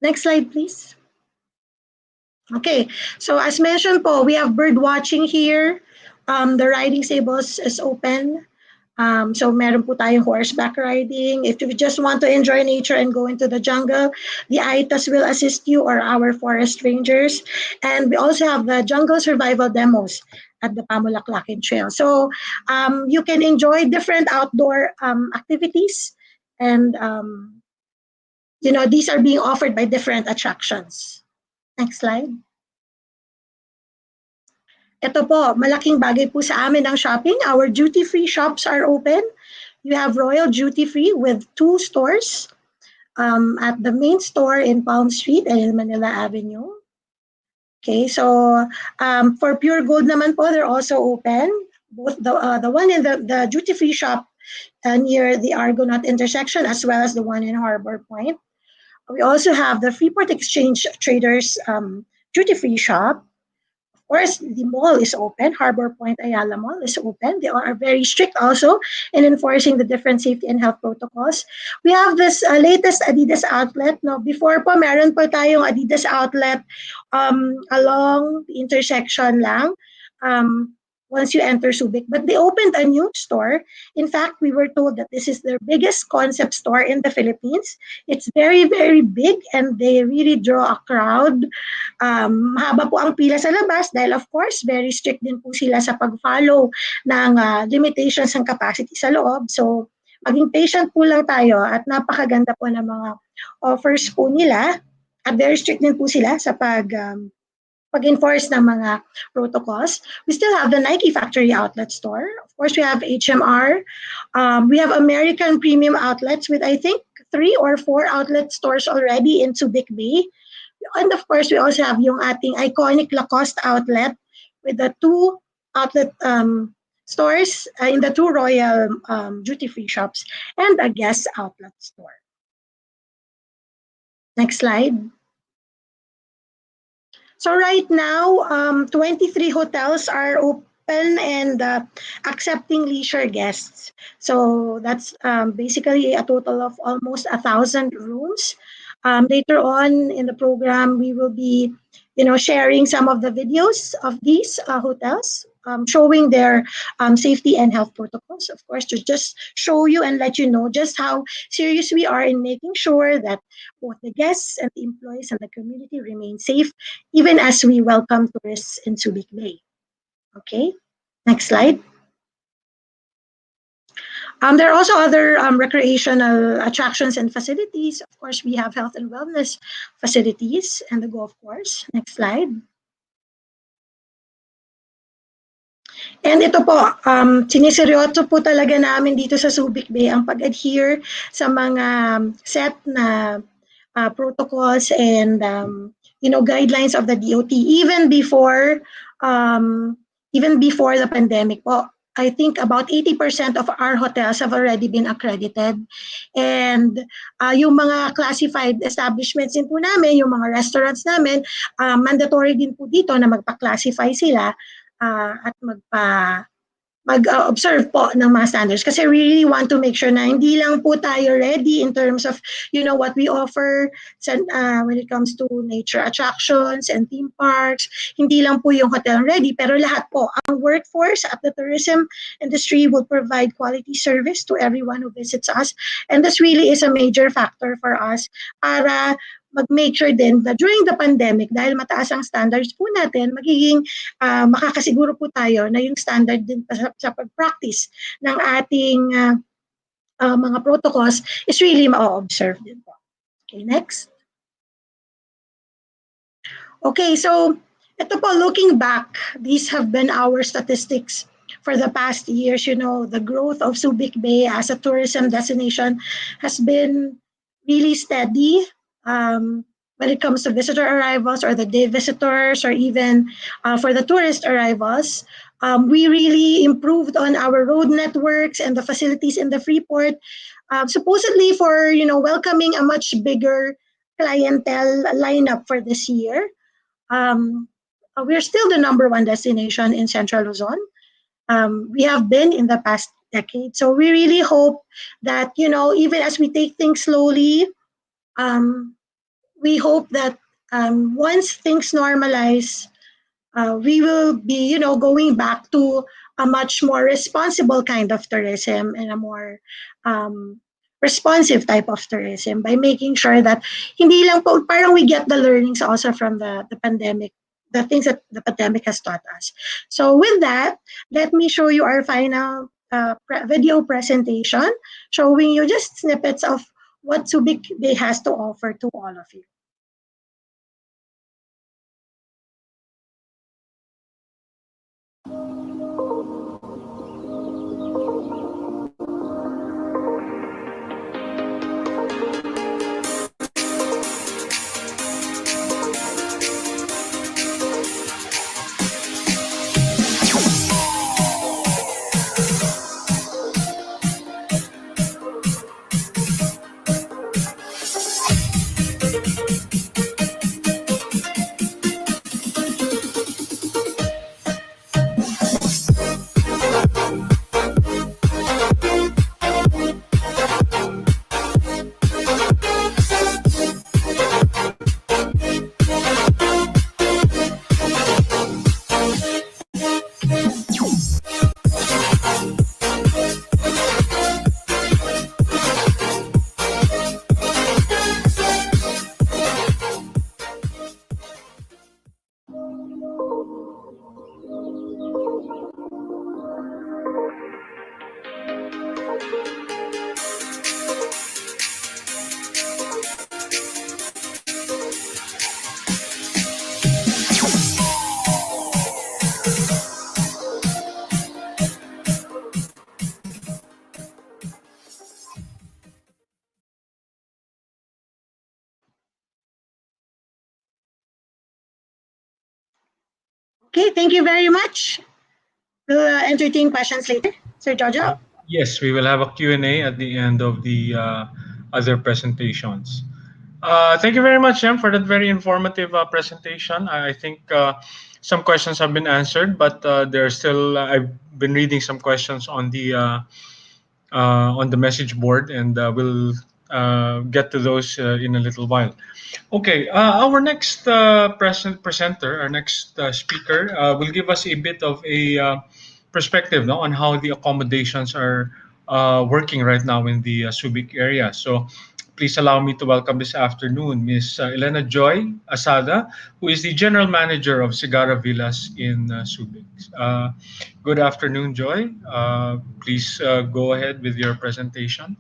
Next slide, please. Okay, so as mentioned po, we have bird watching here. The riding stables is open. So meron po tayong horseback riding. If you just want to enjoy nature and go into the jungle, the AITAs will assist you, or our forest rangers. And we also have the jungle survival demos at the Pamulaklaking Trail. So you can enjoy different outdoor activities, and these are being offered by different attractions. Next slide. Ito po, malaking bagay po sa amin ang shopping. Our duty-free shops are open. You have Royal Duty Free with 2 stores at the main store in Palm Street and Manila Avenue. Okay, so for Pure Gold naman po, they're also open. Both the one in the duty-free shop near the Argonaut intersection, as well as the one in Harbor Point. We also have the Freeport Exchange Traders duty-free shop. Of course, the mall is open. Harbor Point Ayala Mall is open. They are very strict also in enforcing the different safety and health protocols. We have this latest Adidas outlet. No, before po, meron po tayong Adidas outlet along the intersection lang. Once you enter Subic. But they opened a new store. In fact, we were told that this is their biggest concept store in the Philippines. It's very, very big and they really draw a crowd. Mahaba po ang pila sa labas dahil of course, very strict din po sila sa pag-follow ng limitations ng capacity sa loob. So, maging patient po lang tayo at napakaganda po ng mga offers po nila at very strict din po sila sa pag-enforce ng mga protocols. We still have the Nike Factory Outlet Store. Of course, we have HMR. We have American Premium Outlets with, I think, 3 or 4 outlet stores already in Subic Bay. And of course, we also have yung ating iconic Lacoste outlet with the 2 outlet stores in the 2 Royal duty-free shops and a Guess outlet store. Next slide. So right now, 23 hotels are open and accepting leisure guests. So that's basically a total of almost 1,000 rooms. Later on in the program, we will be, sharing some of the videos of these hotels, showing their safety and health protocols, of course, to just show you and let you know just how serious we are in making sure that both the guests and the employees and the community remain safe, even as we welcome tourists in Subic Bay. Okay, next slide. There are also other recreational attractions and facilities. Of course, we have health and wellness facilities and the golf course. Next slide. And ito po, siniseryoso po talaga namin dito sa Subic Bay ang pag-adhere sa mga set na protocols and guidelines of the DOT even before the pandemic po. I think about 80% of our hotels have already been accredited. And yung mga classified establishments din po namin, yung mga restaurants namin, mandatory din po dito na magpa-classify sila at mag-observe po ng mga standards kasi we really want to make sure na hindi lang po tayo ready in terms of what we offer when it comes to nature attractions and theme parks. Hindi lang po yung hotel ready pero lahat po ang workforce at the tourism industry will provide quality service to everyone who visits us, and this really is a major factor for us para mag-make sure din that during the pandemic, dahil mataas ang standards po natin, magiging makakasiguro po tayo na yung standard din sa pag-practice ng ating mga protocols is really ma-observe din po. Okay, next. Okay, so ito po, looking back, these have been our statistics for the past years. The growth of Subic Bay as a tourism destination has been really steady. When it comes to visitor arrivals or the day visitors or even for the tourist arrivals, we really improved on our road networks and the facilities in the Freeport, supposedly for welcoming a much bigger clientele lineup for this year. We're still the #1 destination in Central Luzon. We have been in the past decade, so we really hope that even as we take things slowly, we hope that once things normalize, we will be, going back to a much more responsible kind of tourism and a more responsive type of tourism by making sure that hindi lang po, parang we get the learnings also from the pandemic, the things that the pandemic has taught us. So with that, let me show you our final video presentation, showing you just snippets of what Subic Bay has to offer to all of you. Okay, thank you very much. We'll entertain questions later. Sir Jojo? Yes, we will have a Q&A at the end of the other presentations. Thank you very much, Jem, for that very informative presentation. I think some questions have been answered, but there are still, I've been reading some questions on the message board, and we'll get to those in a little while. Okay, our next presenter, our next speaker, will give us a bit of a perspective, no, on how the accommodations are working right now in the Subic area. So, please allow me to welcome this afternoon Ms. Elena Joy Asada, who is the General Manager of Sigara Villas in Subic. Good afternoon, Joy. Please go ahead with your presentation.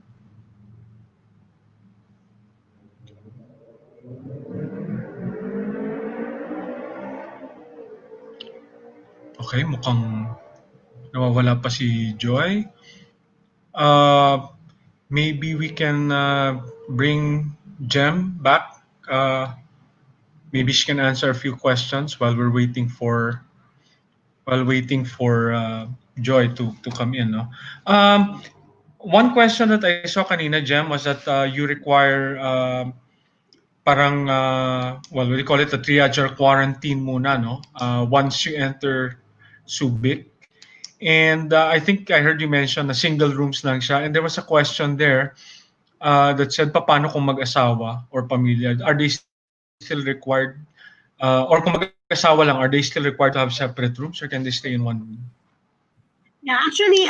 Okay, mukhang nawawala pa si Joy. Maybe we can bring Jem back. Maybe she can answer a few questions while we're waiting for Joy to come in. No? One question that I saw kanina, Jem, was that you require parang well, we call it a triage or quarantine muna, no? Once you enter Subic. And I think I heard you mention na single rooms lang siya. And there was a question there that said, paano kung mag-asawa or pamilya? Are they still required, or kung mag-asawa lang, are they still required to have separate rooms, or can they stay in one room? Yeah, actually,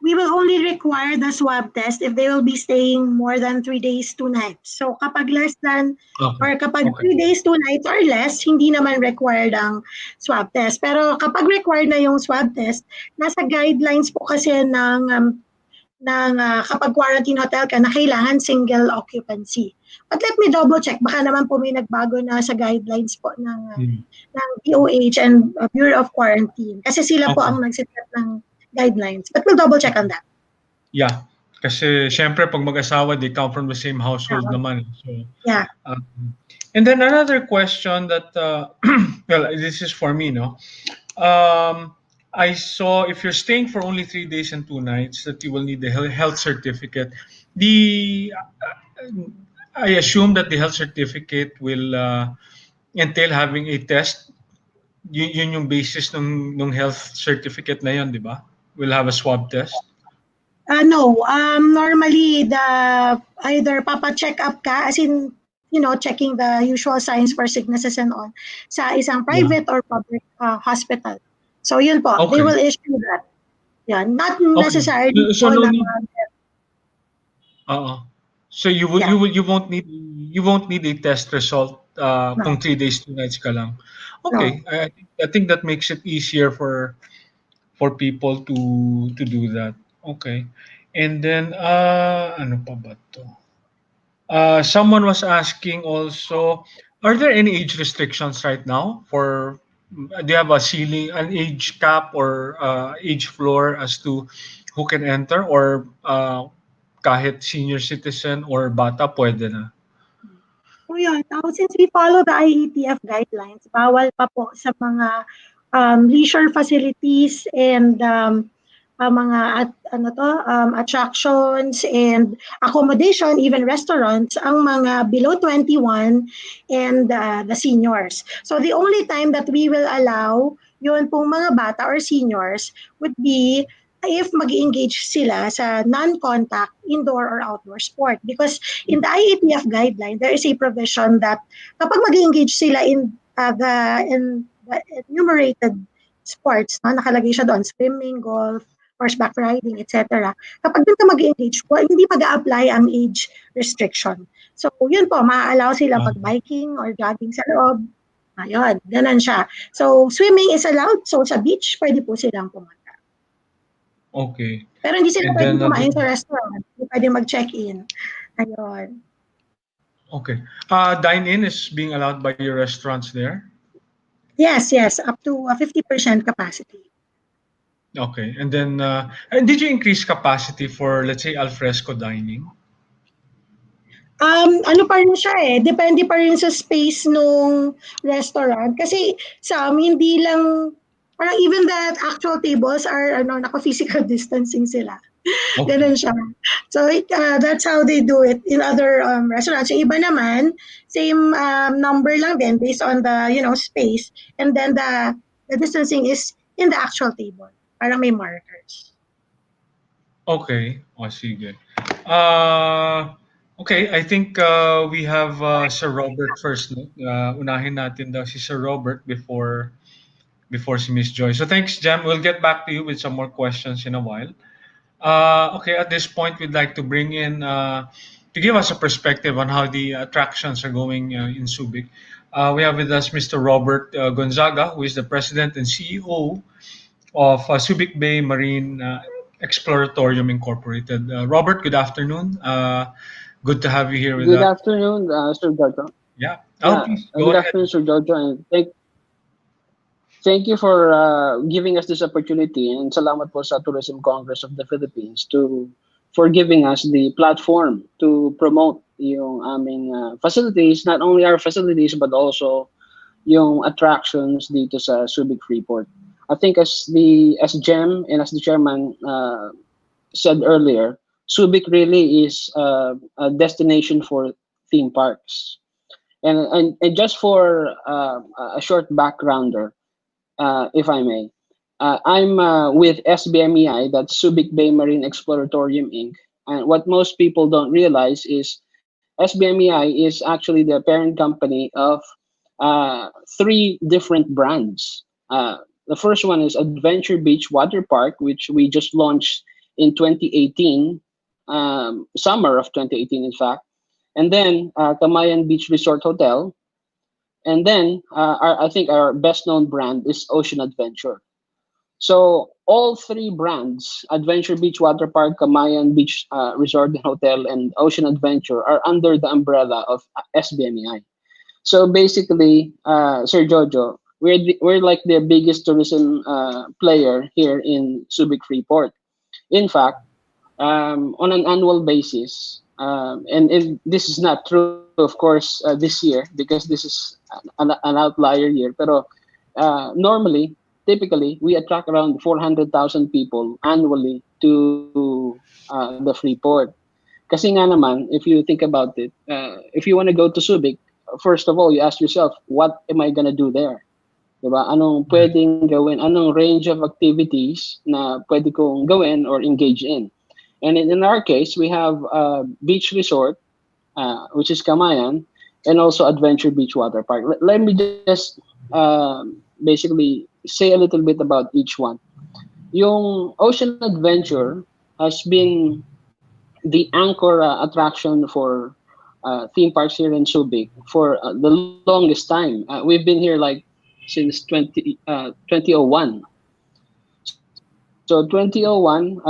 we will only require the swab test if they will be staying more than 3 days, 2 nights. So kapag less than or kapag 3 days, 2 nights or less, hindi naman required ang swab test. Pero kapag required na yung swab test, nasa guidelines po kasi ng kapag quarantine hotel ka na kailangan single occupancy. But let me double check, baka naman po may nagbago na sa guidelines po ng DOH and Bureau of Quarantine. Kasi sila po ang nagset ng guidelines. But we'll double check on that. Yeah. Kasi syempre pag mag-asawa, they come from the same household naman. So, yeah. And then another question that, well, this is for me, no? I saw if you're staying for only 3 days and 2 nights, that you will need the health certificate. I assume that the health certificate will entail having a test. Yun yung basis ng health certificate na yun, di ba? We'll have a swab test. No. Normally, either papa-check up ka, as in, checking the usual signs for sicknesses and all, sa isang private or public hospital. So yun po, they will issue that. Yeah, not necessarily. So no need. So you won't need a test result kung 3 days 2 nights ka lang. Okay, no. I think that makes it easier for people to do that. Okay. And then ano pa ba to? Someone was asking also, are there any age restrictions right now for do you have a ceiling, an age cap or age floor as to who can enter, or kahit senior citizen or bata pwede na? So yun, since we follow the IETF guidelines, bawal pa po sa mga leisure facilities and mga attractions and accommodation, even restaurants, ang mga below 21 and the seniors. So the only time that we will allow yun pong mga bata or seniors would be if mag-engage sila sa non-contact indoor or outdoor sport. Because in the IATF guideline, there is a provision that kapag mag-engage sila in the enumerated sports, nakalagay siya doon, swimming, golf, horseback riding, etc. Kapag doon ka mag-engage, hindi mag-a-apply ang age restriction. So, yun po, ma-allow sila mag-biking or jogging sa loob. Ayun, ganun siya. So, swimming is allowed. So, sa beach, pwede po silang pumunta. Okay. Pero hindi sila pwede kumain sa restaurant. Hindi pwede mag-check-in. Ayun. Okay. Dine-in is being allowed by your restaurants there? Yes, up to 50% capacity. Okay. And then, did you increase capacity for, let's say, alfresco dining? Ano pa rin siya eh, depende pa rin sa space nung restaurant. Kasi some, hindi lang, parang even the actual tables are, naka-physical distancing sila. Okay. Ganun siya. So, that's how they do it in other restaurants. Yung iba naman, same number lang din based on the, space. And then the distancing is in the actual table. Parang may markers. Okay. O, sige. Okay, I think we have Sir Robert first. No? Unahin natin daw si Sir Robert before si Miss Joy. So thanks, Jam. We'll get back to you with some more questions in a while. Okay, at this point, we'd like to bring in to give us a perspective on how the attractions are going in Subic. We have with us Mr. Robert Gonzaga, who is the president and CEO of Subic Bay Marine Exploratorium Incorporated. Robert, good afternoon. Good to have you here with Good us. afternoon, Sir Jojo. Yeah. Oh, Yeah, please go good ahead. afternoon, Sir Jojo, and thank you for giving us this opportunity, and salamat po sa Tourism Congress of the Philippines for giving us the platform to promote yung aming facilities, not only our facilities but also yung attractions dito sa Subic Freeport. I think as Jem and as the chairman said earlier, Subic really is a destination for theme parks. And just for a short backgrounder, if I may, I'm with SBMEI, that's Subic Bay Marine Exploratorium Inc. And what most people don't realize is SBMEI is actually the parent company of three different brands. The first one is Adventure Beach Water Park, which we just launched in 2018, summer of 2018, in fact. And then Kamayan Beach Resort Hotel. And then I think our best known brand is Ocean Adventure. So all three brands, Adventure Beach Water Park, Kamayan Beach Resort and Hotel, and Ocean Adventure, are under the umbrella of SBMEI. So basically, Sir Jojo, we're like the biggest tourism player here in Subic Freeport. In fact, on an annual basis, and this is not true, of course, this year because this is an outlier year. Pero normally, typically, we attract around 400,000 people annually to the Freeport. Kasi nga naman, if you think about it, if you want to go to Subic, first of all, you ask yourself, what am I gonna do there? Diba? Anong pwedeng gawin? Anong range of activities na pwede kong gawin or engage in? And in our case, we have beach resort, which is Kamayan, and also Adventure Beach Water Park. Let me just basically say a little bit about each one. Yung Ocean Adventure has been the anchor attraction for theme parks here in Subic for the longest time. We've been here like since 2001. So 2001,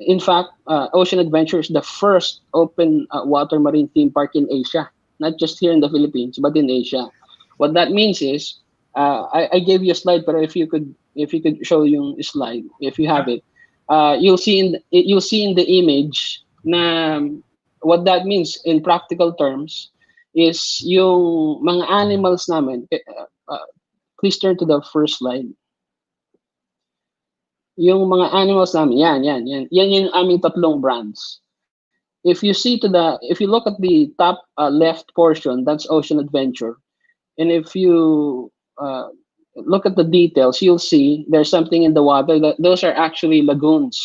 in fact, Ocean Adventure is the first open water marine theme park in Asia, not just here in the Philippines, but in Asia. What that means is, I gave you a slide, but if you could show yung slide, if you have it, you'll see in the image na what that means in practical terms is yung mga animals namin. Please turn to the first slide. Yung mga animals namin, yan yung aming tatlong brands. If you look at the top left portion, that's Ocean Adventure. And if you look at the details, you'll see there's something in the water. Those are actually lagoons.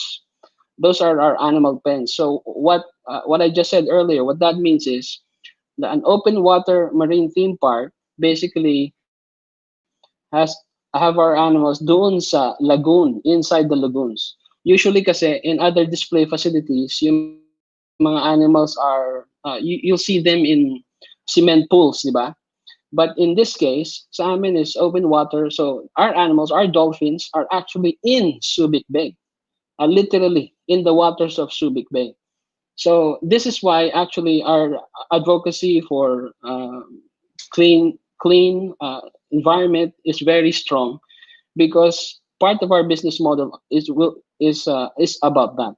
Those are our animal pens. So what I just said earlier, what that means is that an open water marine theme park basically have our animals doon sa lagoon, inside the lagoons. Usually kasi in other display facilities, yung mga animals are, you'll see them in cement pools, di ba? But in this case, sa amin is open water. So our animals, our dolphins are actually in Subic Bay, literally in the waters of Subic Bay. So this is why actually our advocacy for clean environment is very strong, because part of our business model is about that.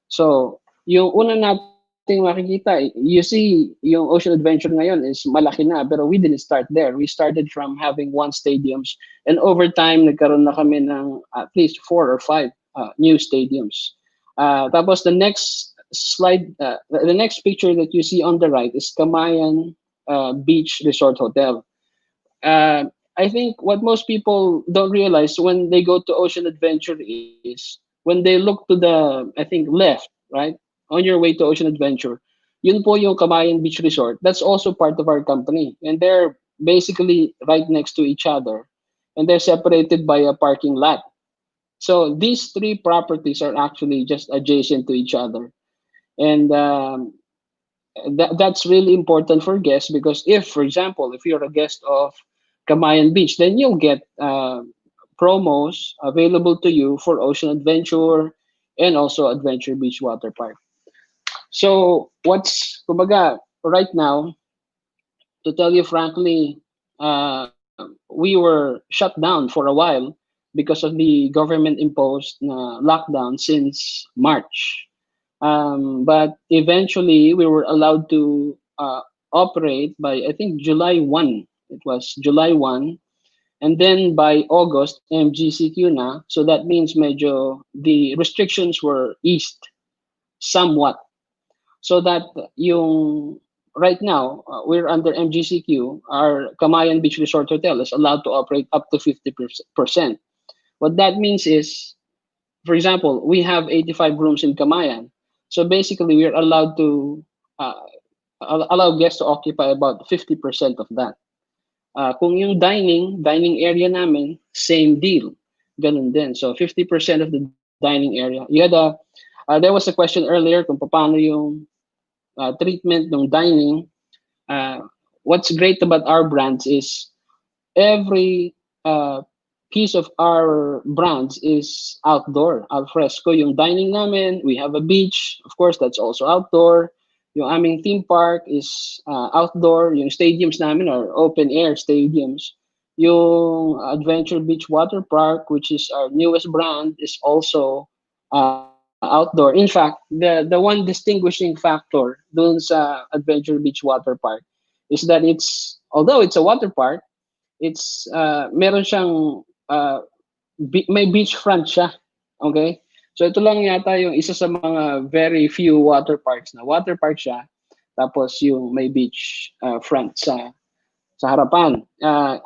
So yung una nating makikita, you see, yung Ocean Adventure ngayon is malaki na, pero we didn't start there. We started from having one stadiums, and over time, nagkaroon na kami ng at least 4 or 5 new stadiums. Tapos the next slide, the next picture that you see on the right is Camayan Beach Resort Hotel. uh, I think what most people don't realize when they go to Ocean Adventure is when they look to the, I think, left, right, on your way to Ocean Adventure, yun po yung Camayan Beach Resort. That's also part of our company. And they're basically right next to each other. And they're separated by a parking lot. So these three properties are actually just adjacent to each other. And that's really important for guests because if, for example, if you're a guest of Camayan Beach, then you'll get promos available to you for Ocean Adventure and also Adventure Beach Water Park. So what's kumbaga right now, to tell you frankly, we were shut down for a while because of the government imposed lockdown since March. But eventually, we were allowed to operate by, I think, July 1. It was July 1. And then by August, MGCQ na. So that means medyo the restrictions were eased somewhat. So that yung right now, we're under MGCQ. Our Camayan Beach Resort Hotel is allowed to operate up to 50%. What that means is, for example, we have 85 rooms in Camayan. So basically, we're allowed to uh, allow guests to occupy about 50% of that. Kung yung dining area namin, same deal. Ganun din. So 50% of the dining area. There was a question earlier kung paano yung treatment ng dining. What's great about our brands is every piece of our brands is outdoor, al fresco. Yung dining namin, we have a beach. Of course, that's also outdoor. Yung aming theme park is outdoor. Yung stadiums namin are open air stadiums. Yung Adventure Beach Water Park, which is our newest brand, is also outdoor. In fact, the one distinguishing factor dun sa Adventure Beach Water Park is that although it's a water park, it's meron siyang may beachfront siya. Okay? So ito lang yata yung isa sa mga very few water parks na water park siya, tapos yung may beach front sa harapan.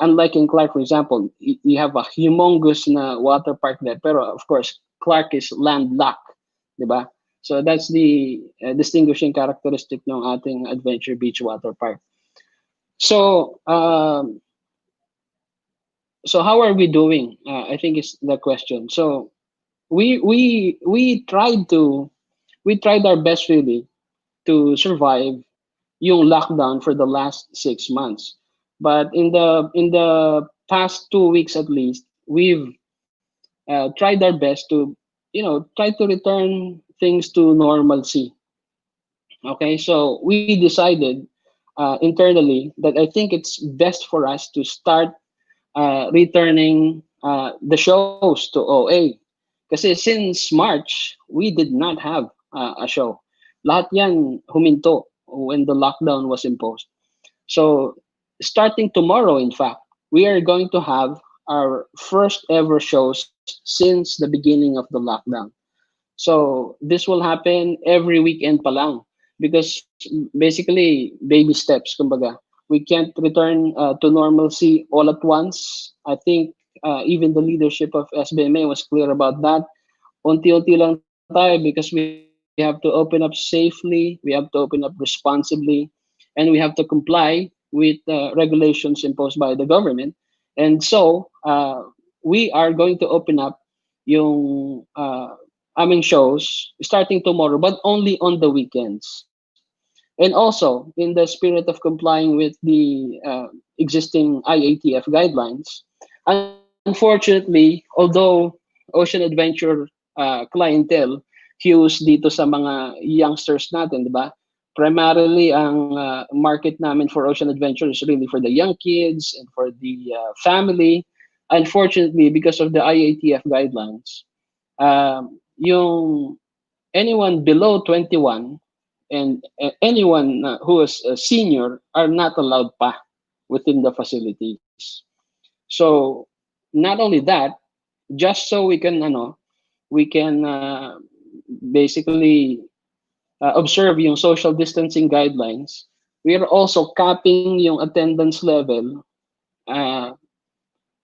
Unlike in Clark, for example, you have a humongous na water park there, pero of course, Clark is landlocked, di ba? So that's the distinguishing characteristic ng ating Adventure Beach Water Park. So so how are we doing? I think is the question. So we tried our best really to survive yung lockdown for the last 6 months. But in the past 2 weeks at least, we've tried our best to try to return things to normalcy. Okay, so we decided internally that I think it's best for us to start returning the shows to OA. Kasi since March, we did not have a show. Lahat yan huminto when the lockdown was imposed. So starting tomorrow, in fact, we are going to have our first ever shows since the beginning of the lockdown. So this will happen every weekend pa lang because basically baby steps, kumbaga. We can't return to normalcy all at once. I think even the leadership of SBMA was clear about that. Unti-unti lang tayo because we have to open up safely, we have to open up responsibly, and we have to comply with regulations imposed by the government. And so we are going to open up yung aming shows starting tomorrow, but only on the weekends. And also, in the spirit of complying with the existing IATF guidelines, unfortunately, although Ocean Adventure clientele hews dito sa mga youngsters natin, di ba? Primarily, ang market namin for Ocean Adventure is really for the young kids and for the family. Unfortunately, because of the IATF guidelines, yung anyone below 21 and anyone who is a senior are not allowed pa within the facilities. So not only that, just so we can basically observe yung social distancing guidelines, we are also capping yung attendance level uh,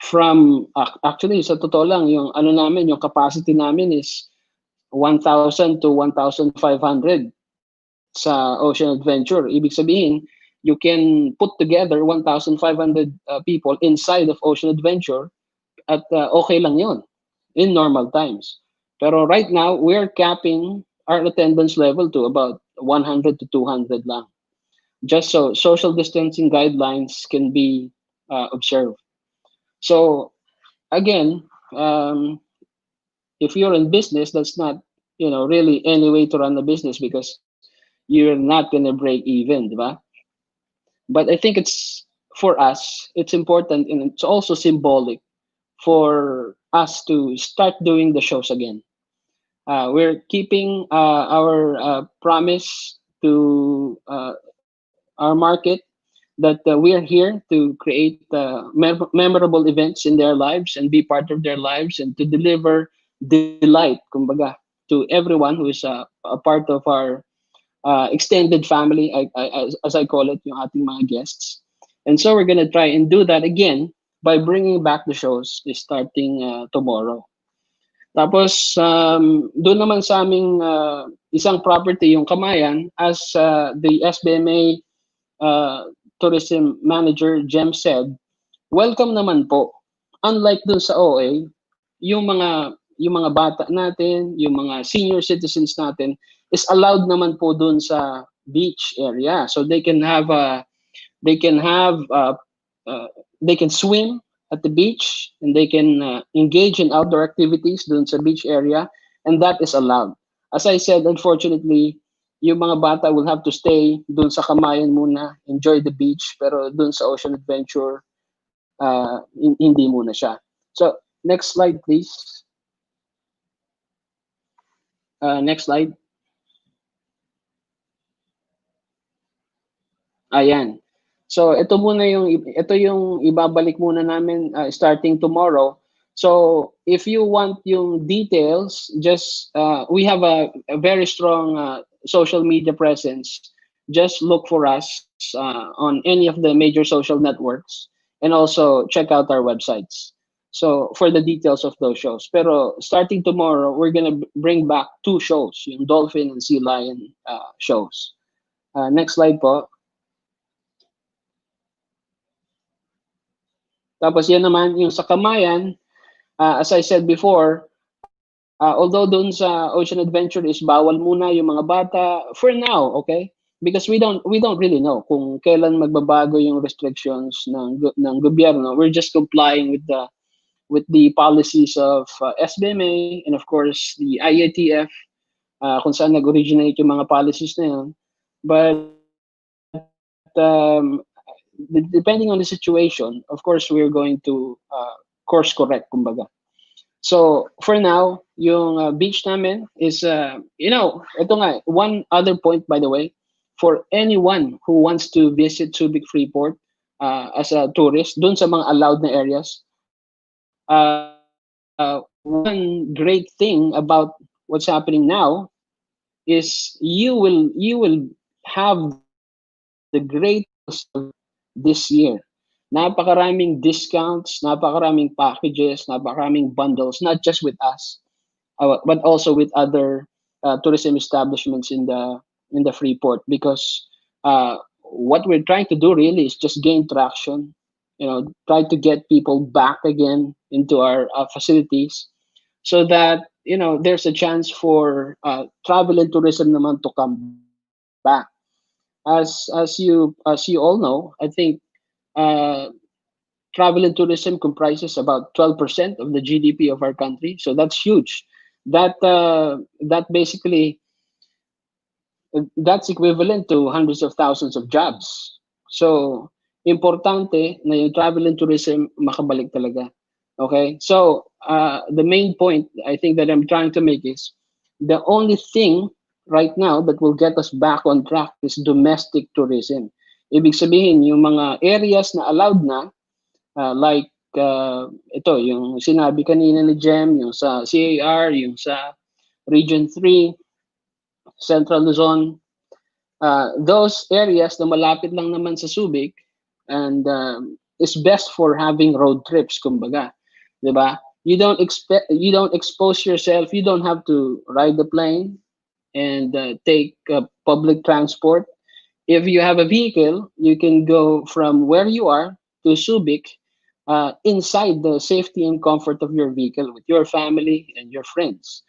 from actually sa totoo lang yung namin yung capacity namin is 1,000 to 1,500 sa Ocean Adventure. Ibig sabihin, you can put together 1,500 people inside of Ocean Adventure at okay lang yun in normal times. Pero right now, we're capping our attendance level to about 100 to 200 lang. Just so social distancing guidelines can be observed. So again, if you're in business, that's not really any way to run a business because you're not going to break even, diba? But I think it's for us, it's important and it's also symbolic for us to start doing the shows again. We're keeping our promise to our market that we are here to create memorable events in their lives and be part of their lives and to deliver delight, kumbaga, to everyone who is a part of our extended family, as I call it, yung ating mga guests. And so we're going to try and do that again by bringing back the shows starting tomorrow. Tapos, doon naman sa aming isang property, yung Kamayan, as the SBMA tourism manager, Jem, said, welcome naman po. Unlike dun sa OA, yung mga bata natin, yung mga senior citizens natin, is allowed naman po dun sa beach area. So they can they can swim at the beach and they can engage in outdoor activities dun sa beach area, and that is allowed. As I said, unfortunately, yung mga bata will have to stay dun sa Kamayan muna, enjoy the beach, pero dun sa Ocean Adventure, hindi muna siya. So, next slide, please. Next slide. Ayan. So ito yung ibabalik muna namin starting tomorrow. So if you want yung details, just we have a very strong social media presence. Just look for us on any of the major social networks and also check out our websites. So for the details of those shows. Pero starting tomorrow, we're gonna bring back 2 shows, yung Dolphin and Sea Lion shows. Next slide po. Tapos yan naman, yung sa Kamayan, as I said before, although doon sa Ocean Adventure is bawal muna yung mga bata for now, okay? Because we don't really know kung kailan magbabago yung restrictions ng gobyerno. We're just complying with the policies of SBMA and of course the IATF, kung saan nag-originate yung mga policies na yun. But depending on the situation, of course, we're going to course correct, kumbaga. So, for now, yung beach namin is, ito nga, one other point, by the way, for anyone who wants to visit Subic Freeport as a tourist, dun sa mga allowed na areas, one great thing about what's happening now is you will have the great this year. Napakaraming discounts, napakaraming packages, napakaraming bundles, not just with us, but also with other tourism establishments in the Freeport. Because what we're trying to do really is just gain traction, try to get people back again into our facilities, so that there's a chance for travel and tourism naman to come back. As you all know, I think travel and tourism comprises about 12% of the GDP of our country, so that's huge. That basically that's equivalent to hundreds of thousands of jobs. So importante na yung travel and tourism makabalik talaga. Okay, so the main point I think that I'm trying to make is the only thing right now that will get us back on track is domestic tourism. Ibig sabihin, yung mga areas na allowed na, like ito, yung sinabi kanina ni Jem, yung sa CAR, yung sa Region 3, Central Luzon, those areas na malapit lang naman sa Subic and is best for having road trips, kumbaga. 'Di ba? You don't expose yourself, you don't have to ride the plane and take public transport. If you have a vehicle, you can go from where you are to Subic inside the safety and comfort of your vehicle with your family and your friends.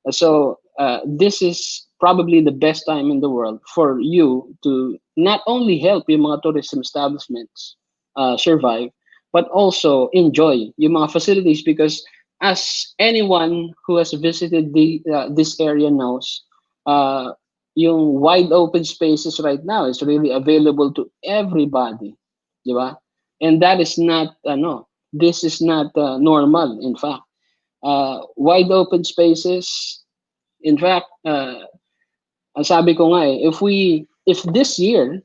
So this is probably the best time in the world for you to not only help yung mga tourism establishments survive, but also enjoy yung mga facilities because as anyone who has visited this area knows, uh, yung wide open spaces right now is really available to everybody, di ba? And that is not no, this is not normal. In fact, wide open spaces. In fact, ang sabi ko nga if this year,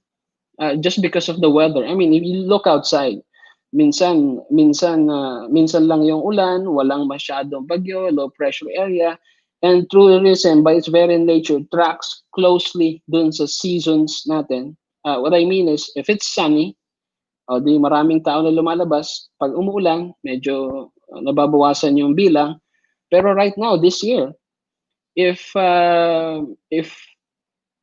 just because of the weather, I mean, if you look outside, minsan lang yung ulan, walang masyadong bagyo, low pressure area, and tourism by its very nature tracks closely dun sa seasons natin. What I mean is, if it's sunny, di maraming tao na lumalabas. Pag umuulan, medyo nababawasan yung bilang. Pero right now, this year, if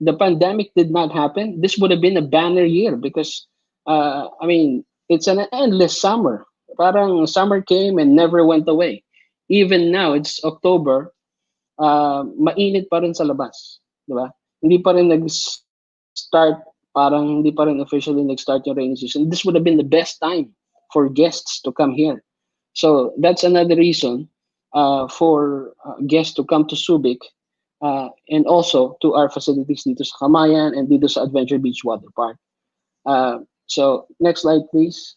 the pandemic did not happen, this would have been a banner year because, I mean, it's an endless summer. Parang summer came and never went away. Even now, it's October, mainit pa rin sa labas. Di ba? Hindi pa rin nag-start, parang hindi pa rin officially nag-start yung rainy season. This would have been the best time for guests to come here. So that's another reason for guests to come to Subic and also to our facilities dito sa Kamayan and dito sa Adventure Beach Water Park. So next slide, please.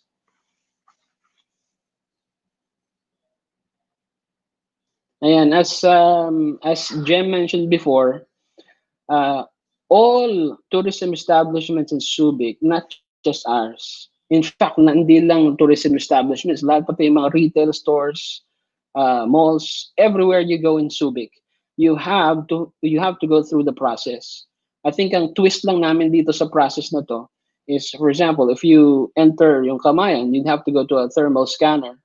Ayan, as Jem mentioned before, all tourism establishments in Subic, not just ours. In fact, hindi lang tourism establishments, lahat pati yung mga retail stores, malls, everywhere you go in Subic, you have to go through the process. I think ang twist lang namin dito sa process na to is, for example, if you enter yung Kamayan, you'd have to go to a thermal scanner.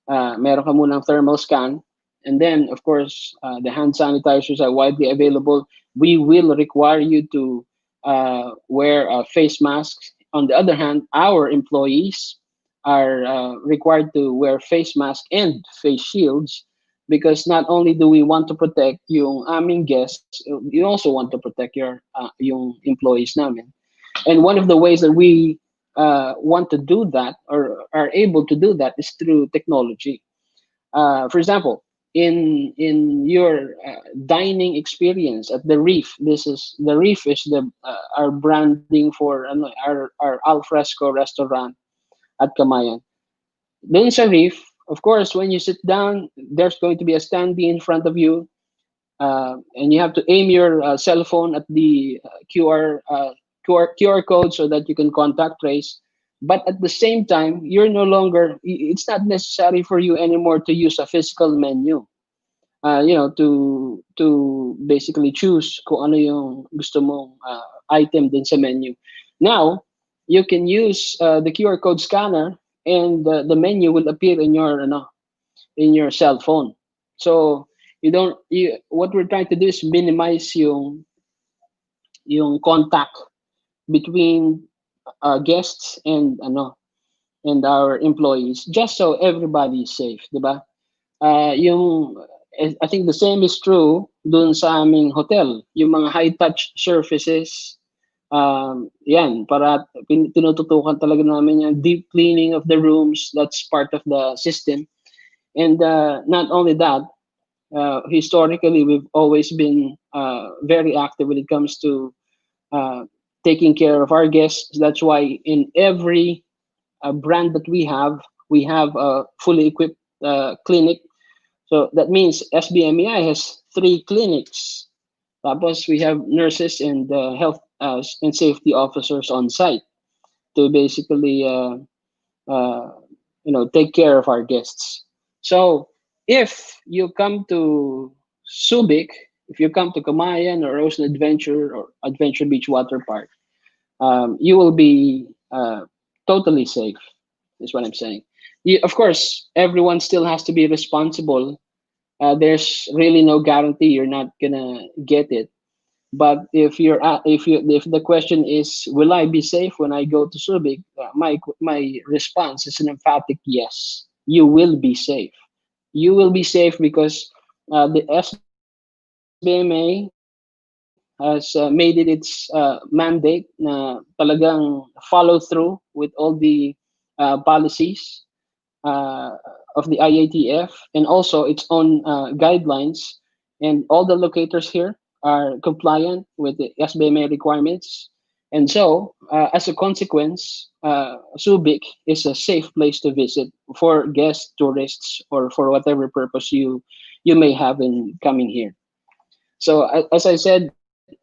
Meron ka munang thermal scan. And then, of course, the hand sanitizers are widely available. We will require you to wear a face mask. On the other hand, our employees are required to wear face mask and face shields because not only do we want to protect yung aming guests, we also want to protect yung employees namin. And one of the ways that we want to do that or are able to do that is through technology. For example, in your dining experience at the Reef, the Reef is our branding for our alfresco restaurant at Kamayan. Doon sa Reef, of course, when you sit down, there's going to be a standee in front of you, and you have to aim your cell phone at the QR code so that you can contact trace. But at the same time, it's not necessary for you anymore to use a physical menu. To basically choose kung ano yung gusto mong item din sa menu. Now, you can use the QR code scanner and the menu will appear in your cell phone. So what we're trying to do is minimize yung contact between guests and our employees, just so everybody is safe, di ba? I think the same is true dun sa aming hotel. Yung mga high-touch surfaces, yan, para tinututukan talaga namin yung deep cleaning of the rooms. That's part of the system. And not only that, historically, we've always been very active when it comes to taking care of our guests. That's why in every brand that we have a fully equipped clinic. So that means SBMEI has 3 clinics Tapos we have nurses and health and safety officers on site to basically uh, take care of our guests. So if you come to Subic, if you come to Kamayan or Ocean Adventure or Adventure Beach Water Park, you will be totally safe. Is what I'm saying. Of course, everyone still has to be responsible. There's really no guarantee you're not gonna get it. But if the question is, will I be safe when I go to Subic? My response is an emphatic yes. You will be safe. You will be safe because the SBMA has made it its mandate na talagang follow through with all the policies uh, of the IATF and also its own guidelines. And all the locators here are compliant with the SBMA requirements. And so, as a consequence, Subic is a safe place to visit for guests, tourists, or for whatever purpose you may have in coming here. So, as I said,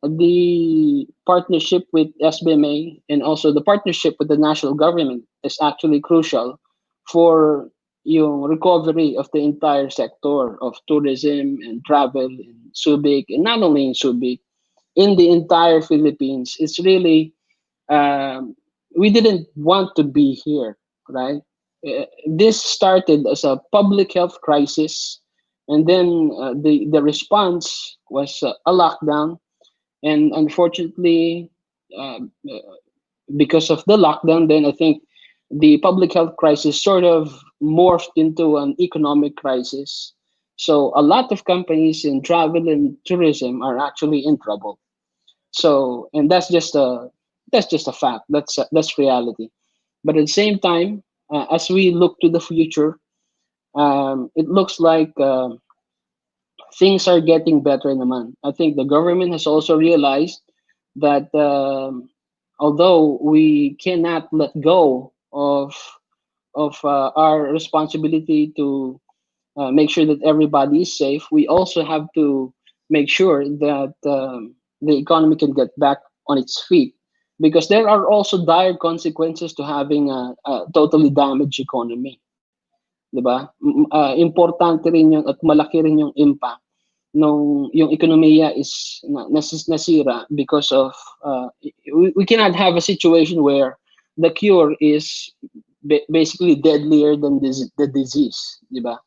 the partnership with SBMA and also the partnership with the national government is actually crucial for yung recovery of the entire sector of tourism and travel in Subic, and not only in Subic, in the entire Philippines. It's really, we didn't want to be here, right? This started as a public health crisis, and then the response was a lockdown. And unfortunately, uh, because of the lockdown, then I think the public health crisis sort of morphed into an economic crisis. So a lot of companies in travel and tourism are actually in trouble. So, and that's just a fact. That's reality. But at the same time, as we look to the future, it looks like things are getting better naman. I think the government has also realized that although we cannot let go of our responsibility to make sure that everybody is safe, we also have to make sure that the economy can get back on its feet, because there are also dire consequences to having a totally damaged economy. 'Di ba? Importante rin yun at malaki rin yung impact nung yung ekonomiya is nasira because of we cannot have a situation where the cure is basically deadlier than the disease, di ba?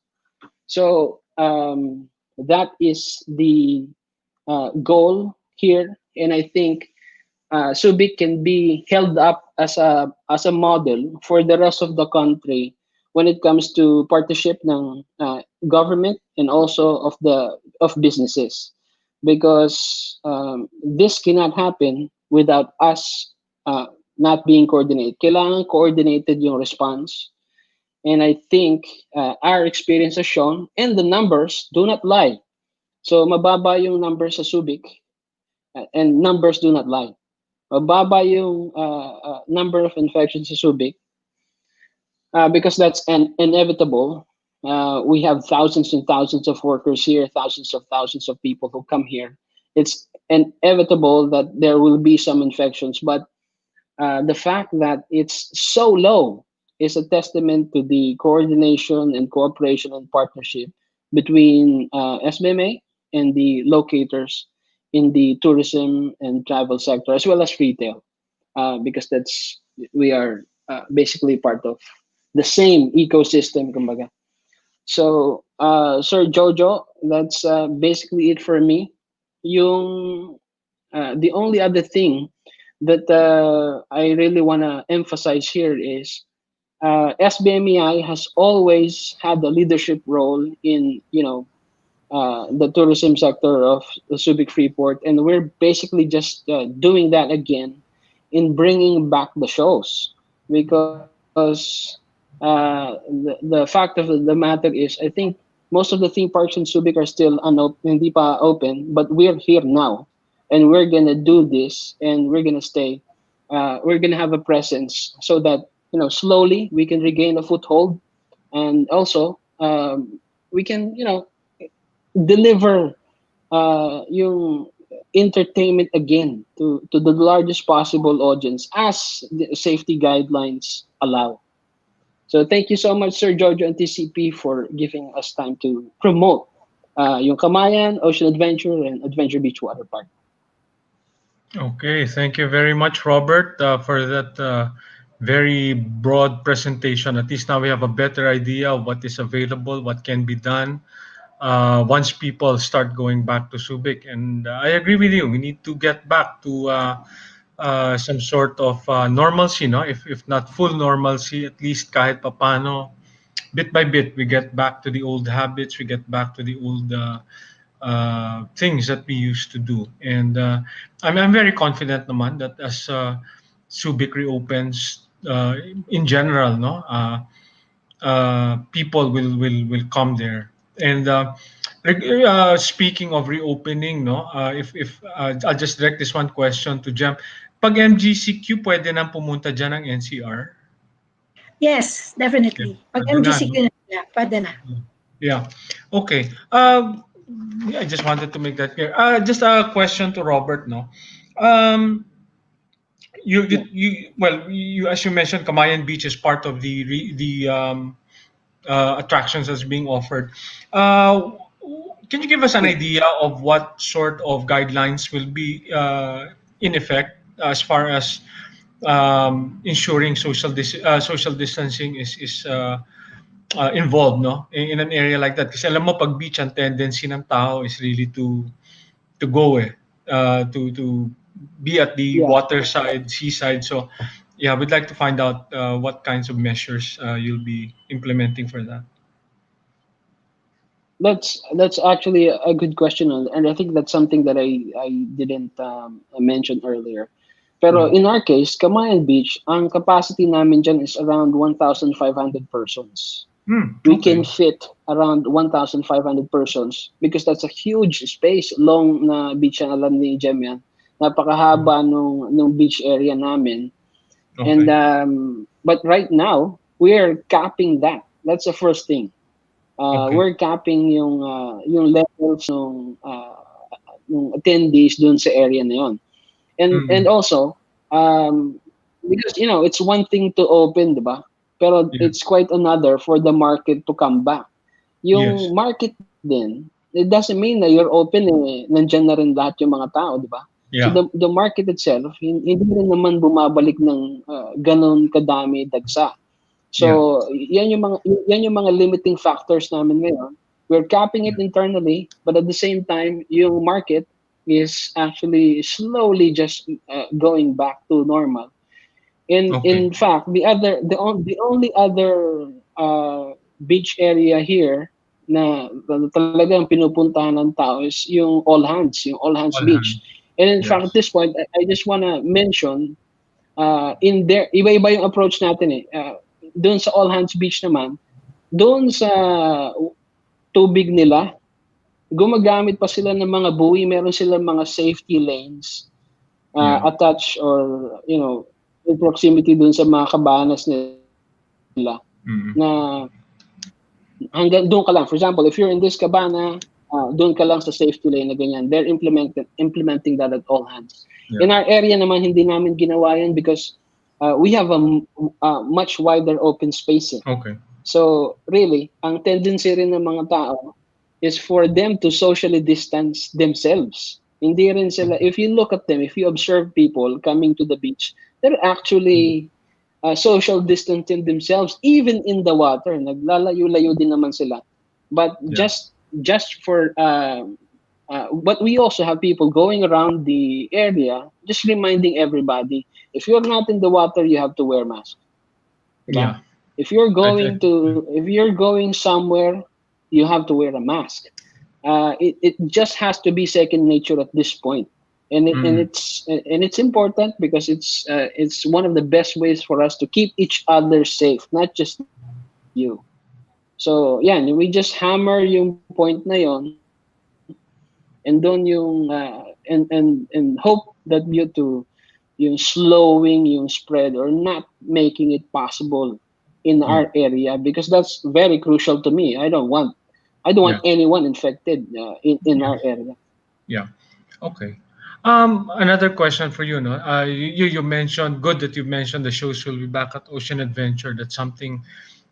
So that is the goal here, and I think Subic can be held up as a model for the rest of the country when it comes to partnership ng government and also of businesses, because this cannot happen without us not being coordinated. Kailangan coordinated yung response, and I think our experience has shown, and the numbers do not lie. So mababa yung numbers sa Subic, and numbers do not lie. Mababa yung number of infections sa Subic, because that's inevitable. We have thousands and thousands of workers here, thousands of people who come here. It's inevitable that there will be some infections, but the fact that it's so low is a testament to the coordination and cooperation and partnership between SBMA and the locators in the tourism and travel sector, as well as retail, because we are basically part of the same ecosystem, kumbaga. So, Sir Jojo, that's basically it for me. Yung the only other thing that I really want to emphasize here is SBMEI has always had a leadership role in the tourism sector of the Subic Freeport, and we're basically just doing that again in bringing back the shows, because the fact of the matter is, I think most of the theme parks in Subic are still hindi pa open, but we're here now, and we're gonna do this, and we're gonna stay. We're gonna have a presence so that slowly we can regain a foothold, and also we can deliver yung entertainment again to the largest possible audience as the safety guidelines allow. So thank you so much, Sir Giorgio and TCP, for giving us time to promote yung Kamayan, Ocean Adventure, and Adventure Beach Water Park. Okay, thank you very much, Robert, for that very broad presentation. At least now we have a better idea of what is available, what can be done once people start going back to Subic. And I agree with you. We need to get back to some sort of normalcy, no? If not full normalcy, at least kahit papano, bit by bit, we get back to the old habits, we get back to the old things that we used to do. And I'm very confident naman that as Subic reopens in general, no, people will come there. And speaking of reopening, no, if I'll just direct this one question to Jem. Pag MGCQ, pwede nang pumunta dyan ng NCR? Yes, Yeah, definitely. Pag pwede na, no? MGCQ na sila, pwede na. Yeah. Okay. I just wanted to make that clear. Just a question to Robert, no? Um, you as you mentioned, Kamayan Beach is part of the attractions that's being offered. Uh, can you give us an idea of what sort of guidelines will be in effect as far as ensuring social distancing is involved, no, in an area like that? Kasi alam mo, pag beach, ang tendency ng tao is really to go to be at the Yeah, water side, seaside. So yeah, we'd like to find out what kinds of measures you'll be implementing for that. that's actually a good question, and I think that's something that I didn't mention earlier. Pero Yeah. in our case, Kamayan Beach, ang capacity namin dyan is around 1,500 persons. We can Okay. fit around 1,500 persons because that's a huge space, long na beach yan, alam ni Jem yan. Napakahaba nung beach area namin. And Okay. but right now, we're capping that. That's the first thing. Okay. We're capping yung levels ng attendees dun sa area na yon. And Mm. also, because it's one thing to open, di ba? Pero Yeah. it's quite another for the market to come back. Yes. Yung market din, it doesn't mean na you're open nandyan na rin lahat yung mga tao, di ba? So Yeah. the market itself, hindi rin naman bumabalik ng ganon kadami dagsa. Yeah. So yan yung mga limiting factors namin ngayon. We're capping it internally, but at the same time, yung market is actually slowly just going back to normal. Okay. In fact, the only other beach area here na talagang pinupuntahan ng tao is yung All Hands All Beach. hands. And in fact, at Yes. this point, I just wanna mention in there, iba-iba yung approach natin eh. Doon sa All Hands Beach naman, doon sa tubig nila, gumagamit pa sila ng mga buoy, meron silang mga safety lanes Yeah. attached or in proximity dun sa mga cabanas nila Mm. na hanggang doon ka lang. For example, if you're in this cabana, doon ka lang sa safety lane na ganyan. They're implementing that at All Hands. Yeah. In our area naman, hindi namin ginawa yan because we have a much wider open space. Okay. So really, ang tendency rin ng mga tao is for them to socially distance themselves. Hindi rin sila, if you look at them, if you observe people coming to the beach, they're actually social distancing themselves, even in the water. Naglalayo-layo din naman sila. But Yeah. just for, but we also have people going around the area, just reminding everybody, if you're not in the water, you have to wear mask. Diba? Yeah. If you're going somewhere, you have to wear a mask. It just has to be second nature at this point, and it's important because it's one of the best ways for us to keep each other safe, not just you. So yeah, we just hammer yung point na yon, and doon yung and hope that you to yung slowing yung spread or not making it possible in our area, because that's very crucial to me. I don't want Yeah. anyone infected in our area. Yeah. Okay. Another question for you, no? You mentioned, good that you mentioned the shows will be back at Ocean Adventure. That's something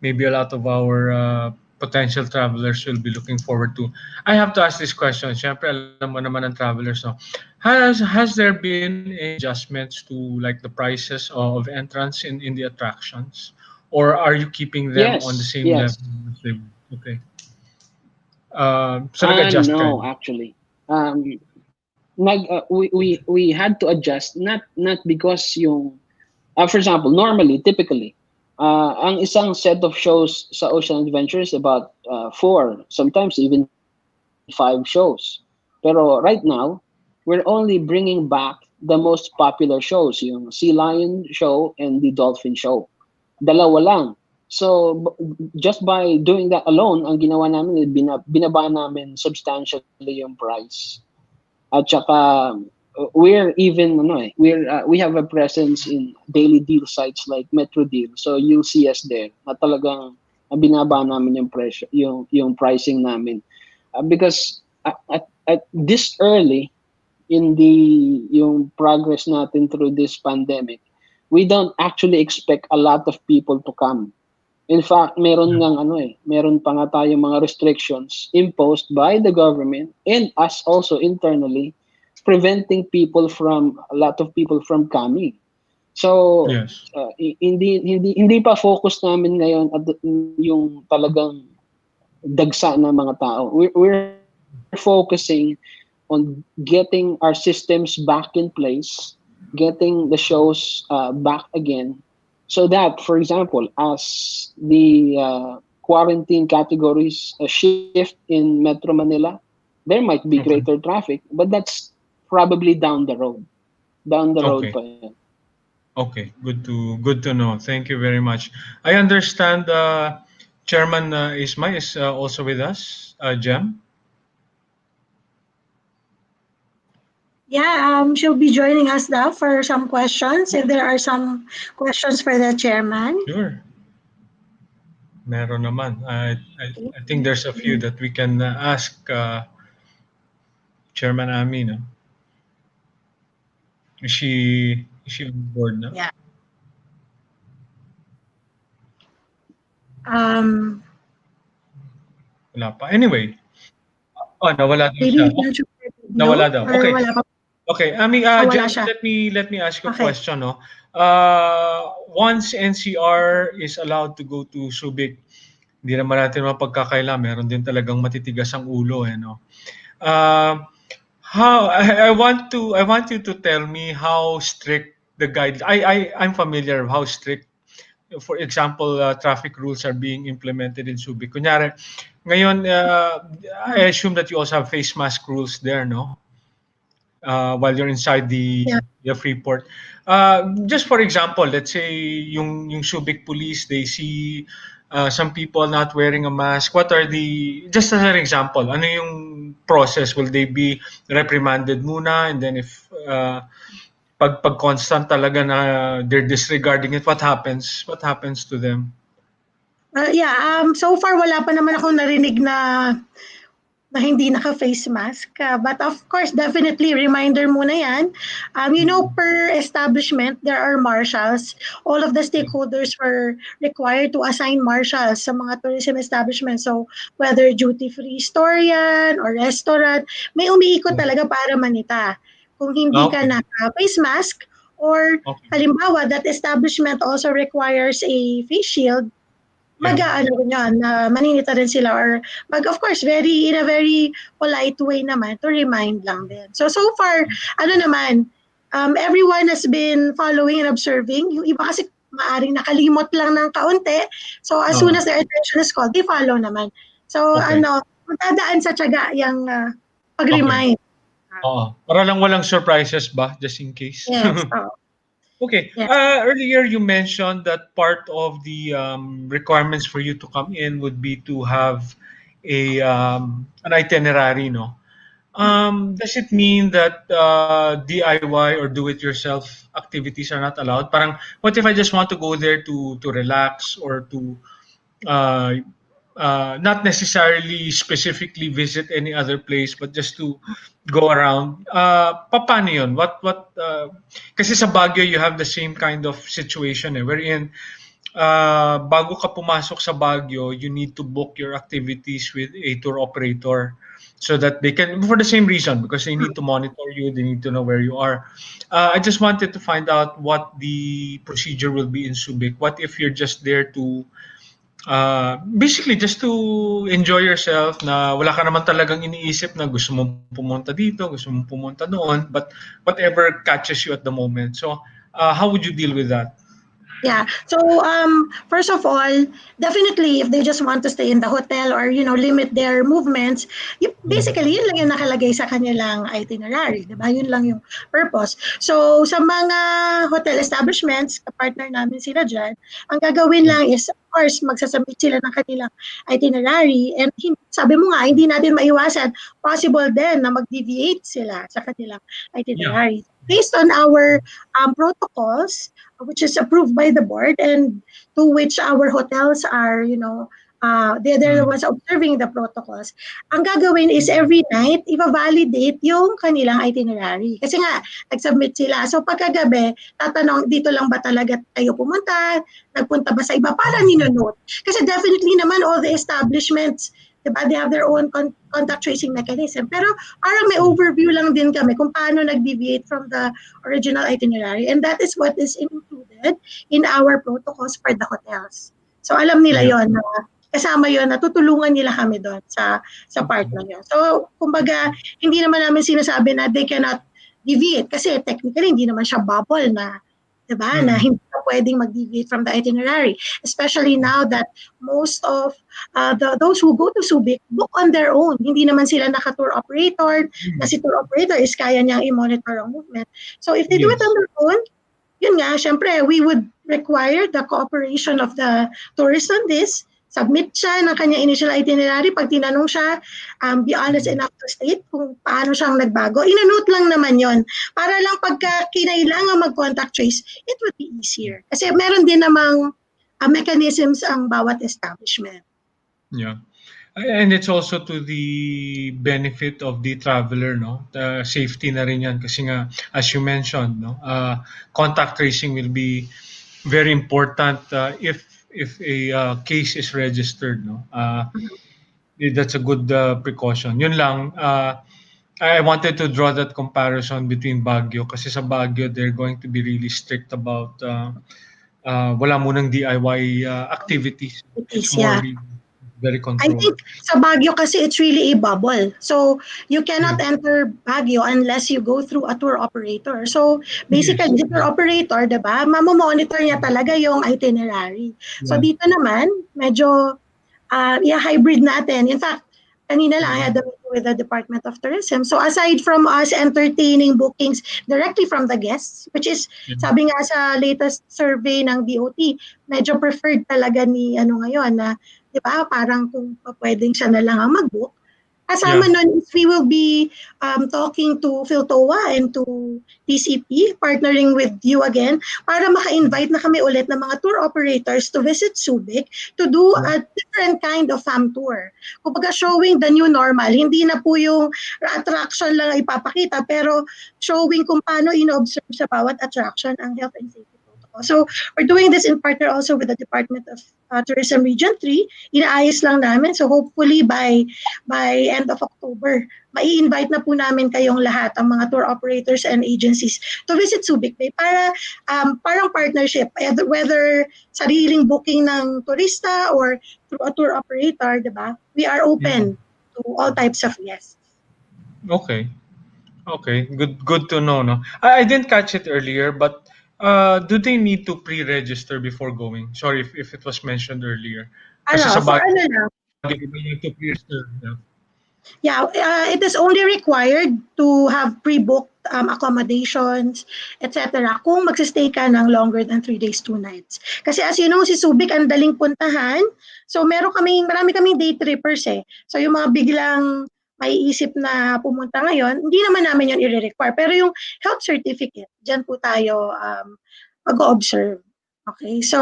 maybe a lot of our potential travelers will be looking forward to. I have to ask this question. Siyempre, alam mo naman ng travelers, no? Has there been any adjustments to like the prices of entrance in the attractions, or are you keeping them on the Yes, same level yes. as they? Okay. So nag-adjust ka. No, actually. We had to adjust, not because yung for example, normally, typically, ang isang set of shows sa Ocean Adventure is about four, sometimes even five shows. Pero right now, we're only bringing back the most popular shows, yung Sea Lion show and the Dolphin show. Dalawa lang. So, just by doing that alone, ang ginawa namin, binaba namin substantially yung price. At saka, we're even we have a presence in daily deal sites like Metro Deal, so you'll see us there na talagang binaba namin yung presyo, yung pricing namin. Because at this early in the yung progress natin through this pandemic, we don't actually expect a lot of people to come. In fact, meron pa nga tayong mga restrictions imposed by the government and us also internally, preventing a lot of people from coming. So, Yes. hindi pa focus namin ngayon at yung talagang dagsa ng mga tao. We're focusing on getting our systems back in place, getting the shows back again, so that, for example, as the quarantine categories shift in Metro Manila, there might be Okay. greater traffic, but that's probably down the road. Down the road Okay. pa yan. Okay, good to know. Thank you very much. I understand Chairman Isma is also with us. Jem. Yeah, she'll be joining us now for some questions. If there are some questions for the chairman. Sure. Meron naman. I think there's a few that we can ask Chairman Ami. No? Is she on board na? Yeah. Um, Wala pa. Anyway. Oh, nawala daw maybe siya. we can show the Nawala video daw. or Okay. wala pa. Okay, I mean, Wala Jem, siya. let me ask you a Okay. question, no? Once NCR is allowed to go to Subic, hindi naman natin mapagkakaila, meron din talagang matitigas ang ulo, no? Uh, how I want you to tell me how strict the guide. I'm familiar how strict, for example, traffic rules are being implemented in Subic. Kunyari, ngayon, I assume that you also have face mask rules there, no? While you're inside Yeah. the Freeport. Just for example, let's say yung Subic police, they see some people not wearing a mask. What are the, just as an example, ano yung process? Will they be reprimanded muna, and then if pag constant talaga na they're disregarding it, what happens? What happens to them? Yeah, so far wala pa naman akong narinig na hindi naka-face mask. But of course, definitely, reminder muna yan. Per establishment, there are marshals. All of the stakeholders were required to assign marshals sa mga tourism establishments. So, whether duty-free store yan or restaurant, may umiikot talaga para manita. Kung hindi ka Okay. naka-face mask, or Okay. halimbawa, that establishment also requires a face shield, Yeah. mag-aano rin yun, na maninita rin sila, or of course, in a very polite way naman, to remind lang din. So far, everyone has been following and observing. Yung iba kasi maaring nakalimot lang ng kaunti. So as soon as their attention is called, they follow naman. So Okay. magdadaan sa tiyaga yung pag-remind. Oo. Para lang walang surprises ba, just in case. Yes. Okay. Yes. Earlier you mentioned that part of the requirements for you to come in would be to have an itinerary, no? Does it mean that DIY or do-it-yourself activities are not allowed? Parang, what if I just want to go there to relax or to uh, not necessarily specifically visit any other place, but just to go around. Paano yun? Kasi sa Baguio, you have the same kind of situation wherein bago ka pumasok sa Baguio, you need to book your activities with a tour operator so that they can, for the same reason, because they need to monitor you, they need to know where you are. I just wanted to find out what the procedure will be in Subic. What if you're just there to basically just to enjoy yourself, na wala ka naman talagang iniisip na gusto mong pumunta dito, gusto mong pumunta doon, but whatever catches you at the moment. So, how would you deal with that? Yeah. So first of all, definitely if they just want to stay in the hotel or limit their movements, basically yun lang yung nakalagay sa kanilang itinerary, 'di ba? Yun lang yung purpose. So sa mga hotel establishments, kapartner namin sila diyan, ang gagawin lang is of course magsasubmit sila ng kanilang itinerary, and sabi mo nga hindi natin maiwasan, possible din na mag-deviate sila sa kanilang itinerary. Based on our protocols, which is approved by the board and to which our hotels are, they're the ones observing the protocols. Ang gagawin is every night, i-validate yung kanilang itinerary. Kasi nga, nag-submit sila. So pagkagabi, tatanong, dito lang ba talaga kayo pumunta? Nagpunta ba sa iba? Para nino-note. Kasi definitely naman all the establishments, diba, they have their own contact tracing mechanism. Pero parang may overview lang din kami kung paano nag-deviate from the original itinerary. And that is what is included in our protocols for the hotels. So alam nila yon na kasama yon, natutulungan nila kami doon sa part na yun. So kumbaga, hindi naman namin sinasabi na they cannot deviate kasi technically hindi naman siya bubble na, diba, na hindi ka pwedeng mag-deviate from the itinerary. Especially now that most of those who go to Subic book on their own. Hindi naman sila naka-tour operator, na si tour operator is kaya niyang i-monitor ang movement. So if they do it on their own, yun nga, syempre, we would require the cooperation of the tourist on this. Submit siya ng kanyang initial itinerary. Pag tinanong siya, be honest enough to state kung paano siyang nagbago. Inanote lang naman yon para lang pagka kinailangan mag-contact trace, it would be easier. Kasi meron din namang mechanisms ang bawat establishment. Yeah. And it's also to the benefit of the traveler, no? The safety na rin yan kasi nga, as you mentioned, no? Contact tracing will be very important if a case is registered, no? That's a good precaution. Yun lang. I wanted to draw that comparison between Baguio kasi sa Baguio they're going to be really strict about wala munang DIY activities. It's more really very I controlled. think sa Baguio kasi it's really a bubble. So you cannot enter Baguio unless you go through a tour operator. So basically, the tour operator, diba, mamomonitor niya talaga yung itinerary. So dito naman, medyo hybrid natin. In fact, kanina lang I had a meeting with the Department of Tourism. So aside from us entertaining bookings directly from the guests, which is, sabi nga sa latest survey ng DOT, medyo preferred talaga ni ngayon na, di ba, parang kung pwedeng siya na lang ang mag-book. Kasama nun, we will be talking to PhilToa and to TCP, partnering with you again, para maka-invite na kami ulit ng mga tour operators to visit Subic to do a different kind of farm tour. Kumbaga showing the new normal. Hindi na po yung attraction lang ipapakita, pero showing kung paano ino-observe sa bawat attraction ang health and safety. So we're doing this in partner also with the Department of Tourism Region 3. Inaayos lang namin. So hopefully by end of October, mai-invite na po namin kayong lahat, ang mga tour operators and agencies, to visit Subic Bay para parang partnership, whether sariling booking ng turista or through a tour operator, diba? We are open to all types of guests. Okay. Good to know, no? I didn't catch it earlier, but do they need to pre-register before going? Sorry if it was mentioned earlier. Kasi sa Baguio, they need to pre-register. Yeah, it is only required to have pre-booked accommodations, etc. kung magsistay ka ng longer than 3 days, 2 nights. Kasi as you know, si Subic ang daling puntahan. So marami kaming day trippers eh. So yung mga biglang maiisip na pumunta ngayon, hindi naman namin yun i-require. Pero yung health certificate, dyan po tayo mag-observe. Okay, so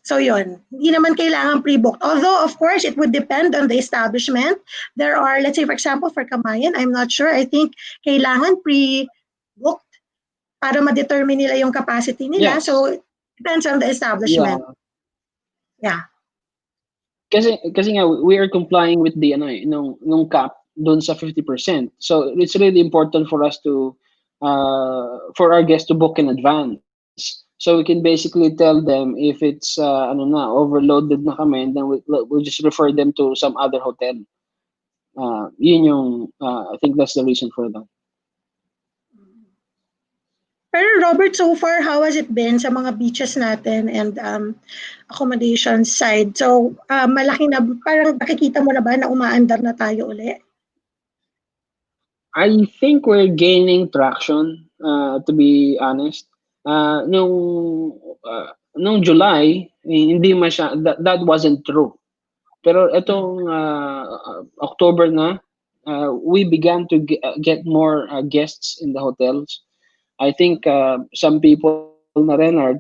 So yun, hindi naman kailangan pre-booked. Although, of course, it would depend on the establishment. There are, let's say, for example, for Kamayan, I'm not sure. I think kailangan pre-booked para ma-determine nila yung capacity nila. Yes. So, it depends on the Yeah. establishment. Yeah. Kasi nga we are complying with the nung cap doon sa 50%. So it's really important for us to for our guests to book in advance. So we can basically tell them if it's overloaded na kami, and then we'll just refer them to some other hotel. Yun yung I think that's the reason for that. Pero Robert, so far, how has it been sa mga beaches natin and accommodation side? So, malaki na, parang nakikita mo na ba na umaandar na tayo uli? I think we're gaining traction, to be honest. Nung July, hindi that wasn't true. Pero itong October na, we began to get more guests in the hotels. I think some people na rin are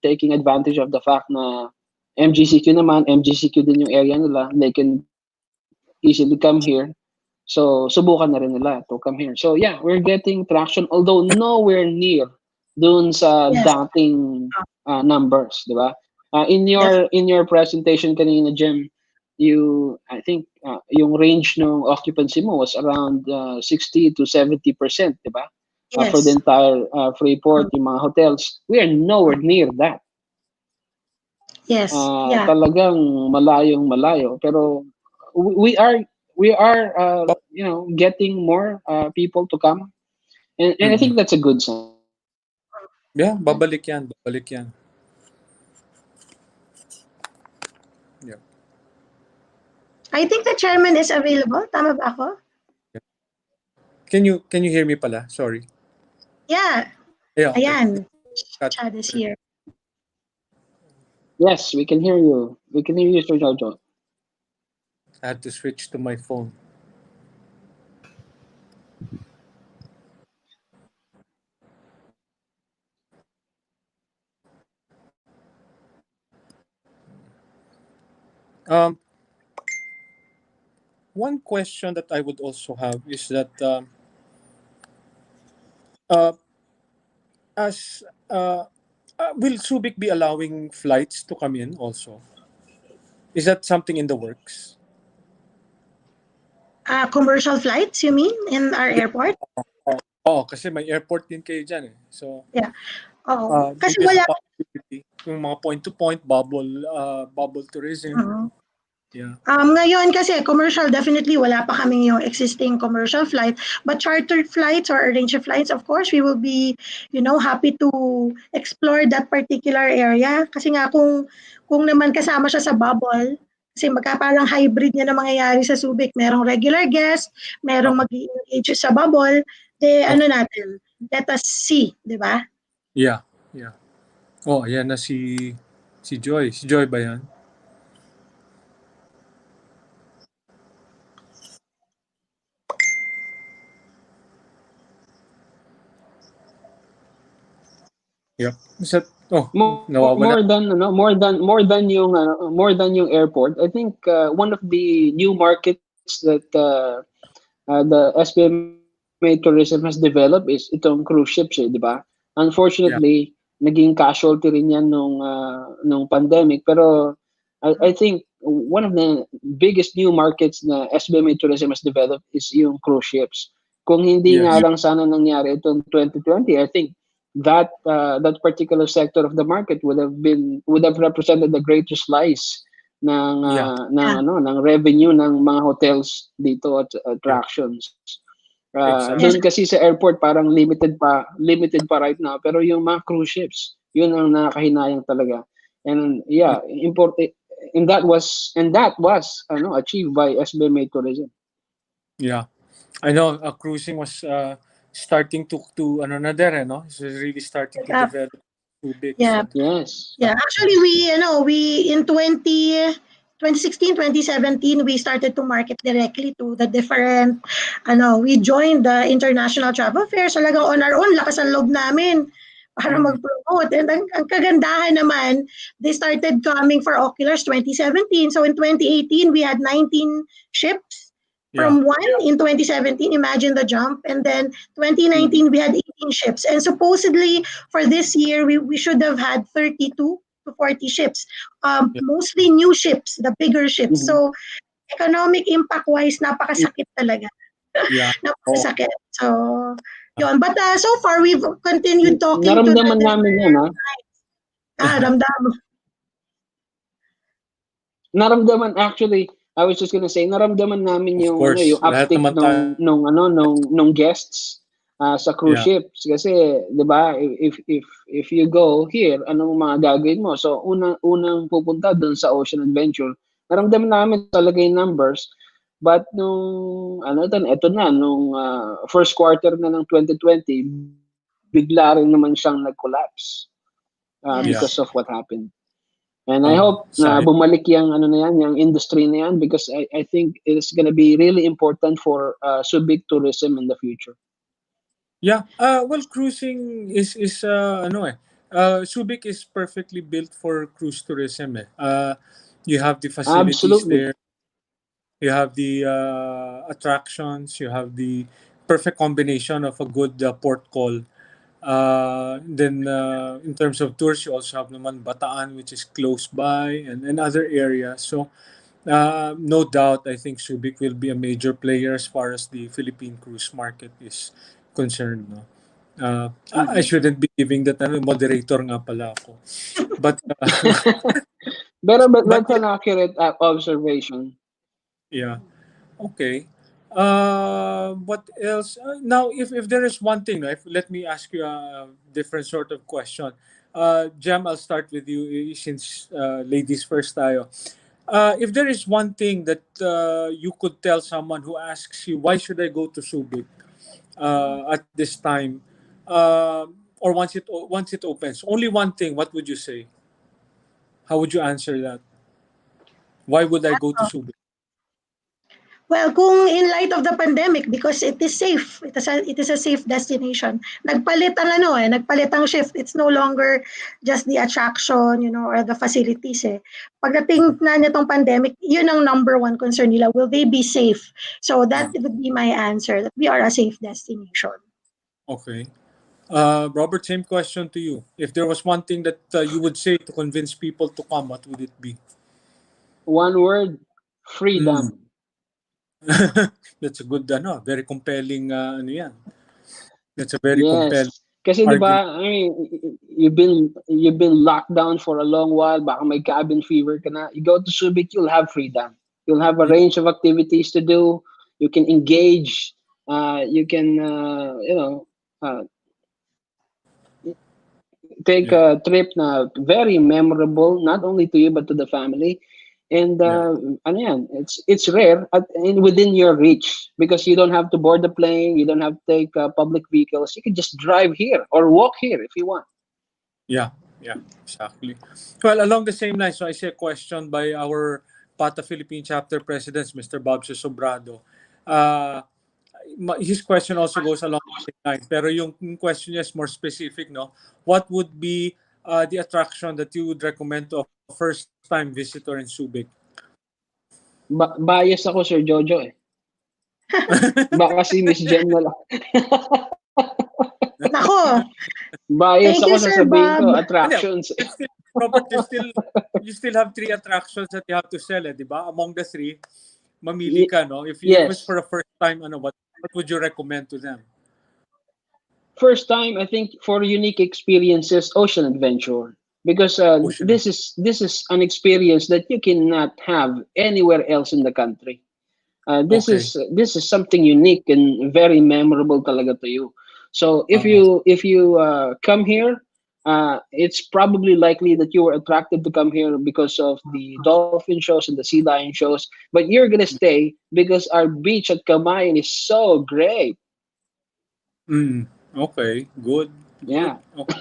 taking advantage of the fact na MGCQ din yung area nila. They can easily come here. So, subukan na rin nila to come here. So, yeah, we're getting traction, although nowhere near dun sa Yes. dating numbers, di ba? In your presentation kanina, Jem, I think yung range ng occupancy mo was around 60 to 70%, di ba? For the Yes. entire Freeport, yung mga hotels. We are nowhere near that. Yes. Yeah. Talagang malayo. Pero we are getting more people to come, and I think that's a good sign. Yeah, babalik yan. Yeah. I think the chairman is available. Tama ba ako? Can you hear me pala? Sorry. Yeah. Yeah. Okay. Ayan. Chad is here. Yes, we can hear you. We can hear you, Sir Jojo. I had to switch to my phone. One question that I would also have is that will Subic be allowing flights to come in also? Is that something in the works? Commercial flights, you mean, in our airport? Kasi may airport din kayo dyan eh. So, yeah. Kasi there's wala. a possibility, yung mga point-to-point bubble tourism. Yeah. Ngayon kasi commercial, definitely wala pa kaming yung existing commercial flight, but chartered flights or arranged flights, of course, we will be, happy to explore that particular area. Kasi nga kung naman kasama siya sa bubble, kasi parang hybrid niya na mangyayari sa Subic. Merong regular guest, merong mag-engage sa bubble, natin, let us see, di ba? Yeah. Oh, ayan na si Joy. Si Joy ba yan? Yep. More than yung airport. I think one of the new markets that the SBMA tourism has developed is itong cruise ships, di ba? Unfortunately, naging casualty rin yan nung pandemic, pero I think one of the biggest new markets na SBMA tourism has developed is yung cruise ships. Kung hindi nga lang sana nangyari itong 2020, I think that particular sector of the market would have represented the greatest slice ng revenue ng mga hotels dito at attractions. Doon kasi sa airport parang limited pa right now, pero yung mga cruise ships, yun ang nakakahinayang talaga. And important, and that was achieved by SBMA Tourism. Yeah. I know cruising was starting to it's really starting to develop too big. Yeah. So. Yes. Yeah, actually we in 2016, 2017 we started to market directly to the different we joined the international travel fairs. Talagang on our own, lakas ang loob namin para mag-promote. And ang kagandahan naman, they started coming for Oculars 2017. So in 2018, we had 19 ships from one in 2017. Imagine the jump. And then 2019, we had 18 ships. And supposedly for this year, we should have had 32 to 40 ships. Mostly new ships, the bigger ships. So economic impact-wise, napakasakit talaga. Yeah. Napakasakit. So, yun. But so far, we've continued talking to Naramdaman namin yan, ha? Naramdaman, actually, I was just gonna say, naramdaman namin Of yung course, yung lahat uptick naman tayo. nung guests sa cruise ships kasi 'di ba, if you go here, anong mga gagawin mo? So unang pupunta doon sa Ocean Adventure. Naramdaman namin talaga yung numbers, but nung ito na nung first quarter na ng 2020, bigla rin naman siyang nag-collapse because of what happened. And I hope na bumalik yung yung industry na yan, because I think it's gonna be really important for Subic tourism in the future. Yeah. Well, cruising is Subic is perfectly built for cruise tourism. You have the facilities Absolutely. there. You have the attractions. You have the perfect combination of a good port call. Then in terms of tours, you also have naman Bataan, which is close by, and other areas. So no doubt, I think Subic will be a major player as far as the Philippine cruise market is concerned. No? I shouldn't be giving that moderator nga pala ako. But but that's an accurate observation. Yeah. Okay. What else? Now, if there is one thing, let me ask you a different sort of question. Jem, I'll start with you since ladies first tayo. If there is one thing that you could tell someone who asks you, why should I go to Subic at this time? Or once it opens, only one thing, what would you say? How would you answer that? Why would I go to Subic? Well, kung in light of the pandemic, because it is safe, it is a safe destination. Nagpalit ang shift. It's no longer just the attraction, or the facilities. Pagdating na nitong pandemic, yun ang number one concern nila. Will they be safe? So that would be my answer, that we are a safe destination. Okay. Robert, same question to you. If there was one thing that you would say to convince people to come, what would it be? One word, freedom. That's a good, very compelling, yan. That's a very compelling Kasi di argument. ba, I mean, you've been locked down for a long while, baka may cabin fever ka na. You go to Subic, you'll have freedom. You'll have a range of activities to do. You can engage. You can, take a trip na very memorable, not only to you but to the family. And it's rare and within your reach, because you don't have to board the plane, you don't have to take public vehicles. You can just drive here or walk here if you want. Yeah, exactly. Well, along the same line, so I see a question by our PATA Philippine Chapter President, Mr. Bob Sobrado. His question also goes along the same line, pero yung question niya is more specific, no? What would be the attraction that you would recommend to a first-time visitor in Subic? Bias ako, Sir Jojo eh. Baka si Miss Jen na lang. Nako. Bias ako, sasabihin ko, attractions. Robert, you still have 3 attractions that you have to sell, di ba? Among the 3, mamili ka, no? If it was for a first time, what would you recommend to them? First time, I think for unique experiences, Ocean Adventure, because this is an experience that you cannot have anywhere else in the country. This is something unique and very memorable talaga to you. So if you come here, it's probably likely that you were attracted to come here because of the dolphin shows and the sea lion shows, but you're gonna stay because our beach at Camayan is so great. Okay, good. Yeah. Okay.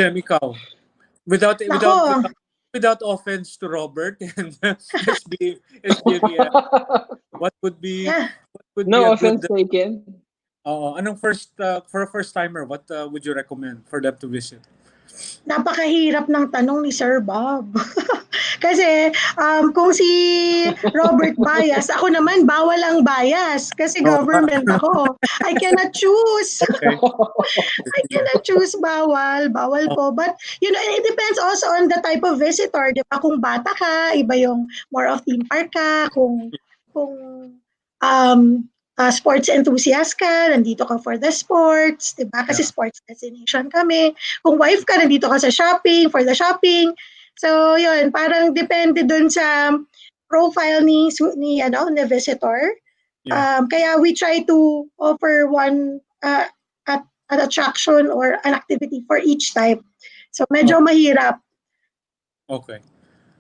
Jem, ikaw. Without offense to Robert and SBA, what would be no a offense good taken. Anong first for a first timer, what would you recommend for them to visit? Napakahirap ng tanong ni Sir Bob. Kasi kung si Robert bias, ako naman bawal ang bias kasi Oh, government ako. I cannot choose. okay. I cannot choose bawal, bawal Oh, po. But, it depends also on the type of visitor, di ba? Kung bata ka, iba yung more of theme park ka. Kung um, sports enthusiast ka, nandito ka for the sports, di ba? Kasi yeah. sports destination kami. Kung wife ka, nandito ka sa shopping, for the shopping. So, yun, parang depende dun sa profile ni visitor. Yeah. Kaya we try to offer one an attraction or an activity for each type. So Oh, medyo mahirap. okay.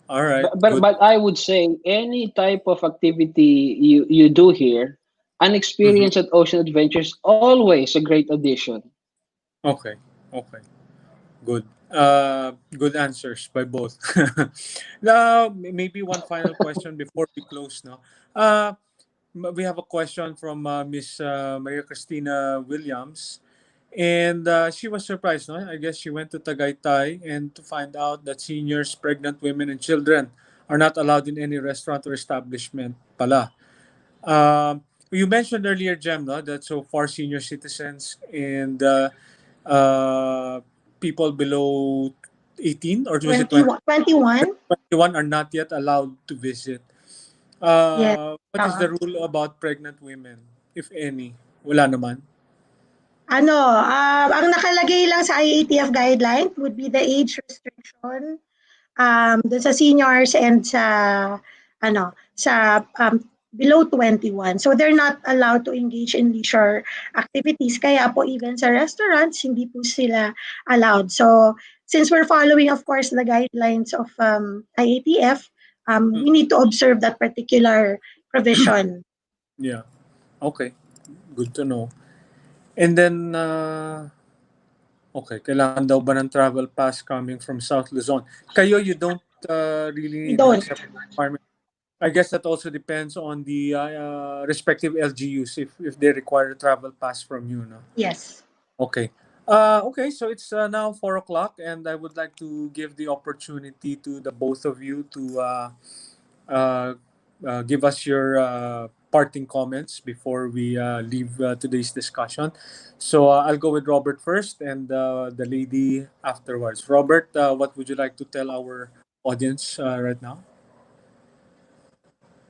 All right. But Good. I would say any type of activity you do here, an Mhm. experience at Ocean Adventures always a great addition. Okay. Okay. Good. Good answers by both. Now, maybe one final question before we close. No. We have a question from Miss Maria Cristina Williams, and she was surprised. No, I guess she went to Tagaytay and to find out that seniors, pregnant women, and children are not allowed in any restaurant or establishment. Pala. You mentioned earlier, Jem, no, that so far senior citizens and uh, people below 18 or was it 21, 21? 21 are not yet allowed to visit. Yes. What is the rule about pregnant women, if any? Wala naman. Ang nakalagay lang sa IATF guideline would be the age restriction dun sa seniors and sa below 21. So they're not allowed to engage in leisure activities. Kaya po even sa restaurants, hindi po sila allowed. So since we're following, of course, the guidelines of IATF, Mm, we need to observe that particular provision. yeah. Okay. Good to know. And then, okay, kailangan daw ba ng travel pass coming from South Luzon? Kayo, you don't really We need, no, don't. except requirement. I guess that also depends on the respective LGUs if they require a travel pass from you, no? Yes. Okay. Okay, so it's now 4 o'clock, and I would like to give the opportunity to the both of you to uh, give us your parting comments before we leave today's discussion. So I'll go with Robert first and the lady afterwards. Robert, what would you like to tell our audience right now?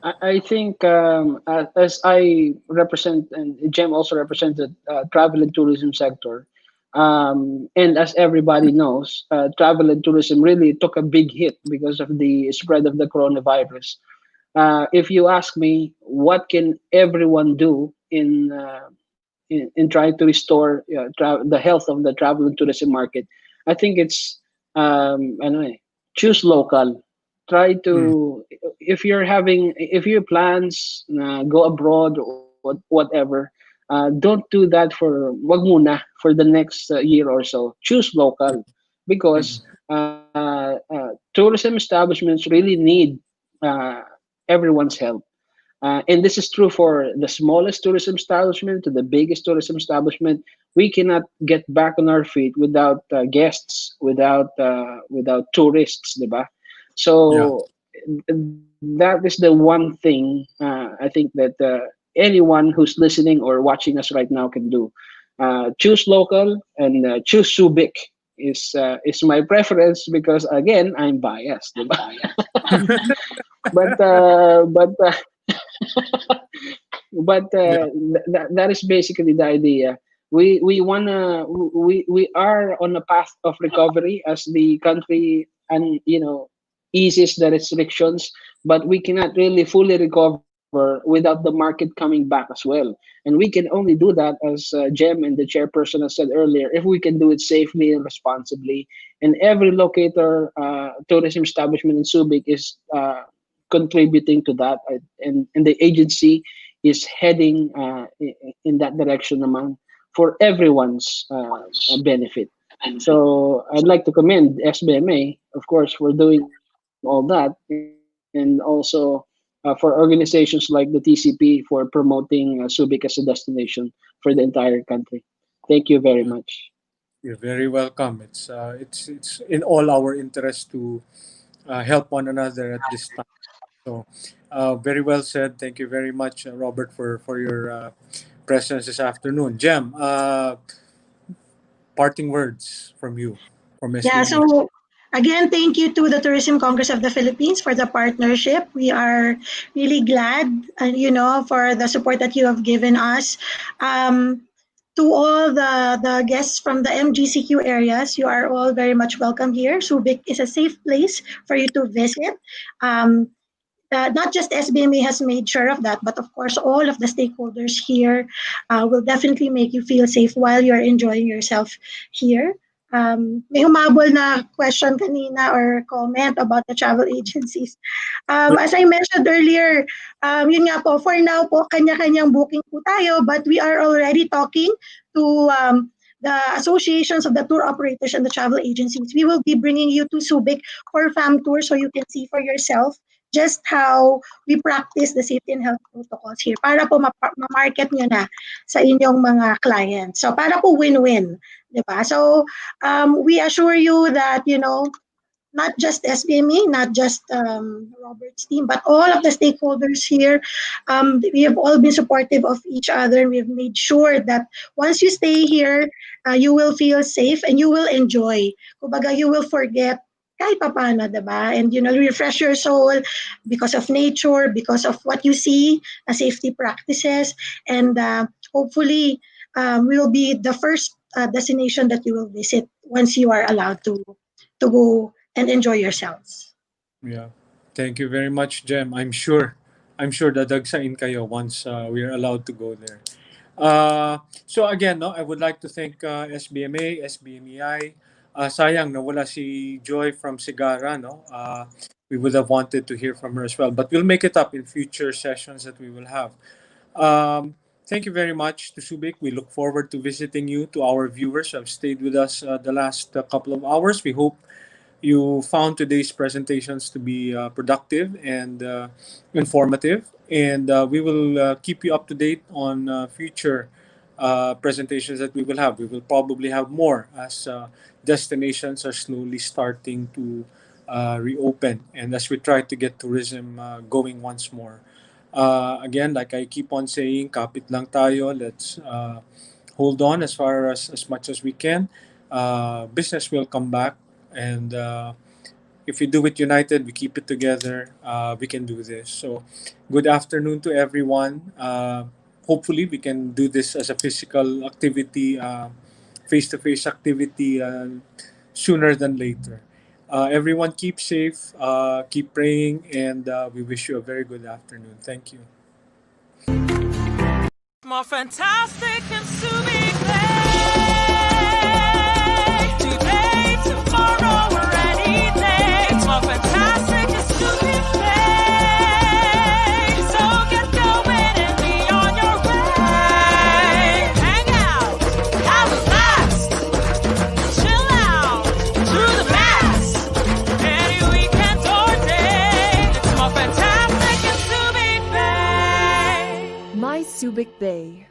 I think as I represent and Jem also represented travel and tourism sector, and as everybody knows, travel and tourism really took a big hit because of the spread of the coronavirus. If you ask me, what can everyone do in trying to restore the health of the travel and tourism market? I think it's ano eh, choose local. Try Mm, to if your plans go abroad or whatever, don't do that for wag muna for the next year or so. Choose local because mm, tourism establishments really need uh, everyone's help. And this is true for the smallest tourism establishment to the biggest tourism establishment. We cannot get back on our feet without guests, without tourists, diba? yeah. So that is the one thing I think that anyone who's listening or watching us right now can do. Choose local and choose Subic is my preference because again I'm biased, diba? But but Yeah. that is basically the idea. We are on a path of recovery as the country and eases the restrictions, but we cannot really fully recover without the market coming back as well. And we can only do that, as Jem and the chairperson has said earlier, if we can do it safely and responsibly. And every locator, tourism establishment in Subic is contributing to that, and the agency is heading in that direction naman for everyone's benefit. So I'd like to commend SBMA, of course, for doing all that, and also for organizations like the TCP for promoting Subic as a destination for the entire country. Thank you very much. You're very welcome. It's in all our interest to help one another at this time. So, very well said. Thank you very much, Robert, for your presence this afternoon. Jem, parting words from you, from Yeah, SBMA. so again, thank you to the Tourism Congress of the Philippines for the partnership. We are really glad, for the support that you have given us. Um, to all the guests from the MGCQ areas, you are all very much welcome here. Subic is a safe place for you to visit. Um, not just SBMA has made sure of that, but of course, all of the stakeholders here will definitely make you feel safe while you're enjoying yourself here. May humabol na question kanina or comment about the travel agencies. As I mentioned earlier, yun nga po, for now po, kanya-kanyang booking po tayo, but we are already talking to the associations of the tour operators and the travel agencies. We will be bringing you to Subic for fam tour so you can see for yourself just how we practice the safety and health protocols here para po ma-market nyo na sa inyong mga clients. So para po win-win, di ba? So we assure you that, not just SBME, not just Robert's team, but all of the stakeholders here. We have all been supportive of each other. We have made sure that once you stay here, you will feel safe and you will enjoy. Kumbaga, you will forget kahit papaano, diba? And, refresh your soul because of nature, because of what you see, safety practices, and hopefully we will be the first destination that you will visit once you are allowed to go and enjoy yourselves. Yeah. Thank you very much, Jem. I'm sure dadagsain kayo once we are allowed to go there. So again, no, I would like to thank SBMA, SBMEI. Sayang nawala si Joy from Sigara, no. We would have wanted to hear from her as well, but we'll make it up in future sessions that we will have. Thank you very much to Subic. We look forward to visiting you. To our viewers who have stayed with us the last couple of hours, we hope you found today's presentations to be productive and informative, and we will keep you up to date on future presentations that we will have. We will probably have more as destinations are slowly starting to reopen and as we try to get tourism going once more. Again, like I keep on saying, kapit lang tayo. Let's hold on as much as we can. Business will come back, and if we do it united, we keep it together, we can do this. So, good afternoon to everyone. Hopefully, we can do this as a physical activity, face to face activity sooner than later. Everyone, keep safe, keep praying, and we wish you a very good afternoon. Thank you. More fantastic and Subic today, tomorrow, or any day. It's more fantastic and Subic so get going and be on your way. Hang out, have a blast, chill out through the mass. Any weekend or day, it's more fantastic and Subic Bay. My Subic Bay.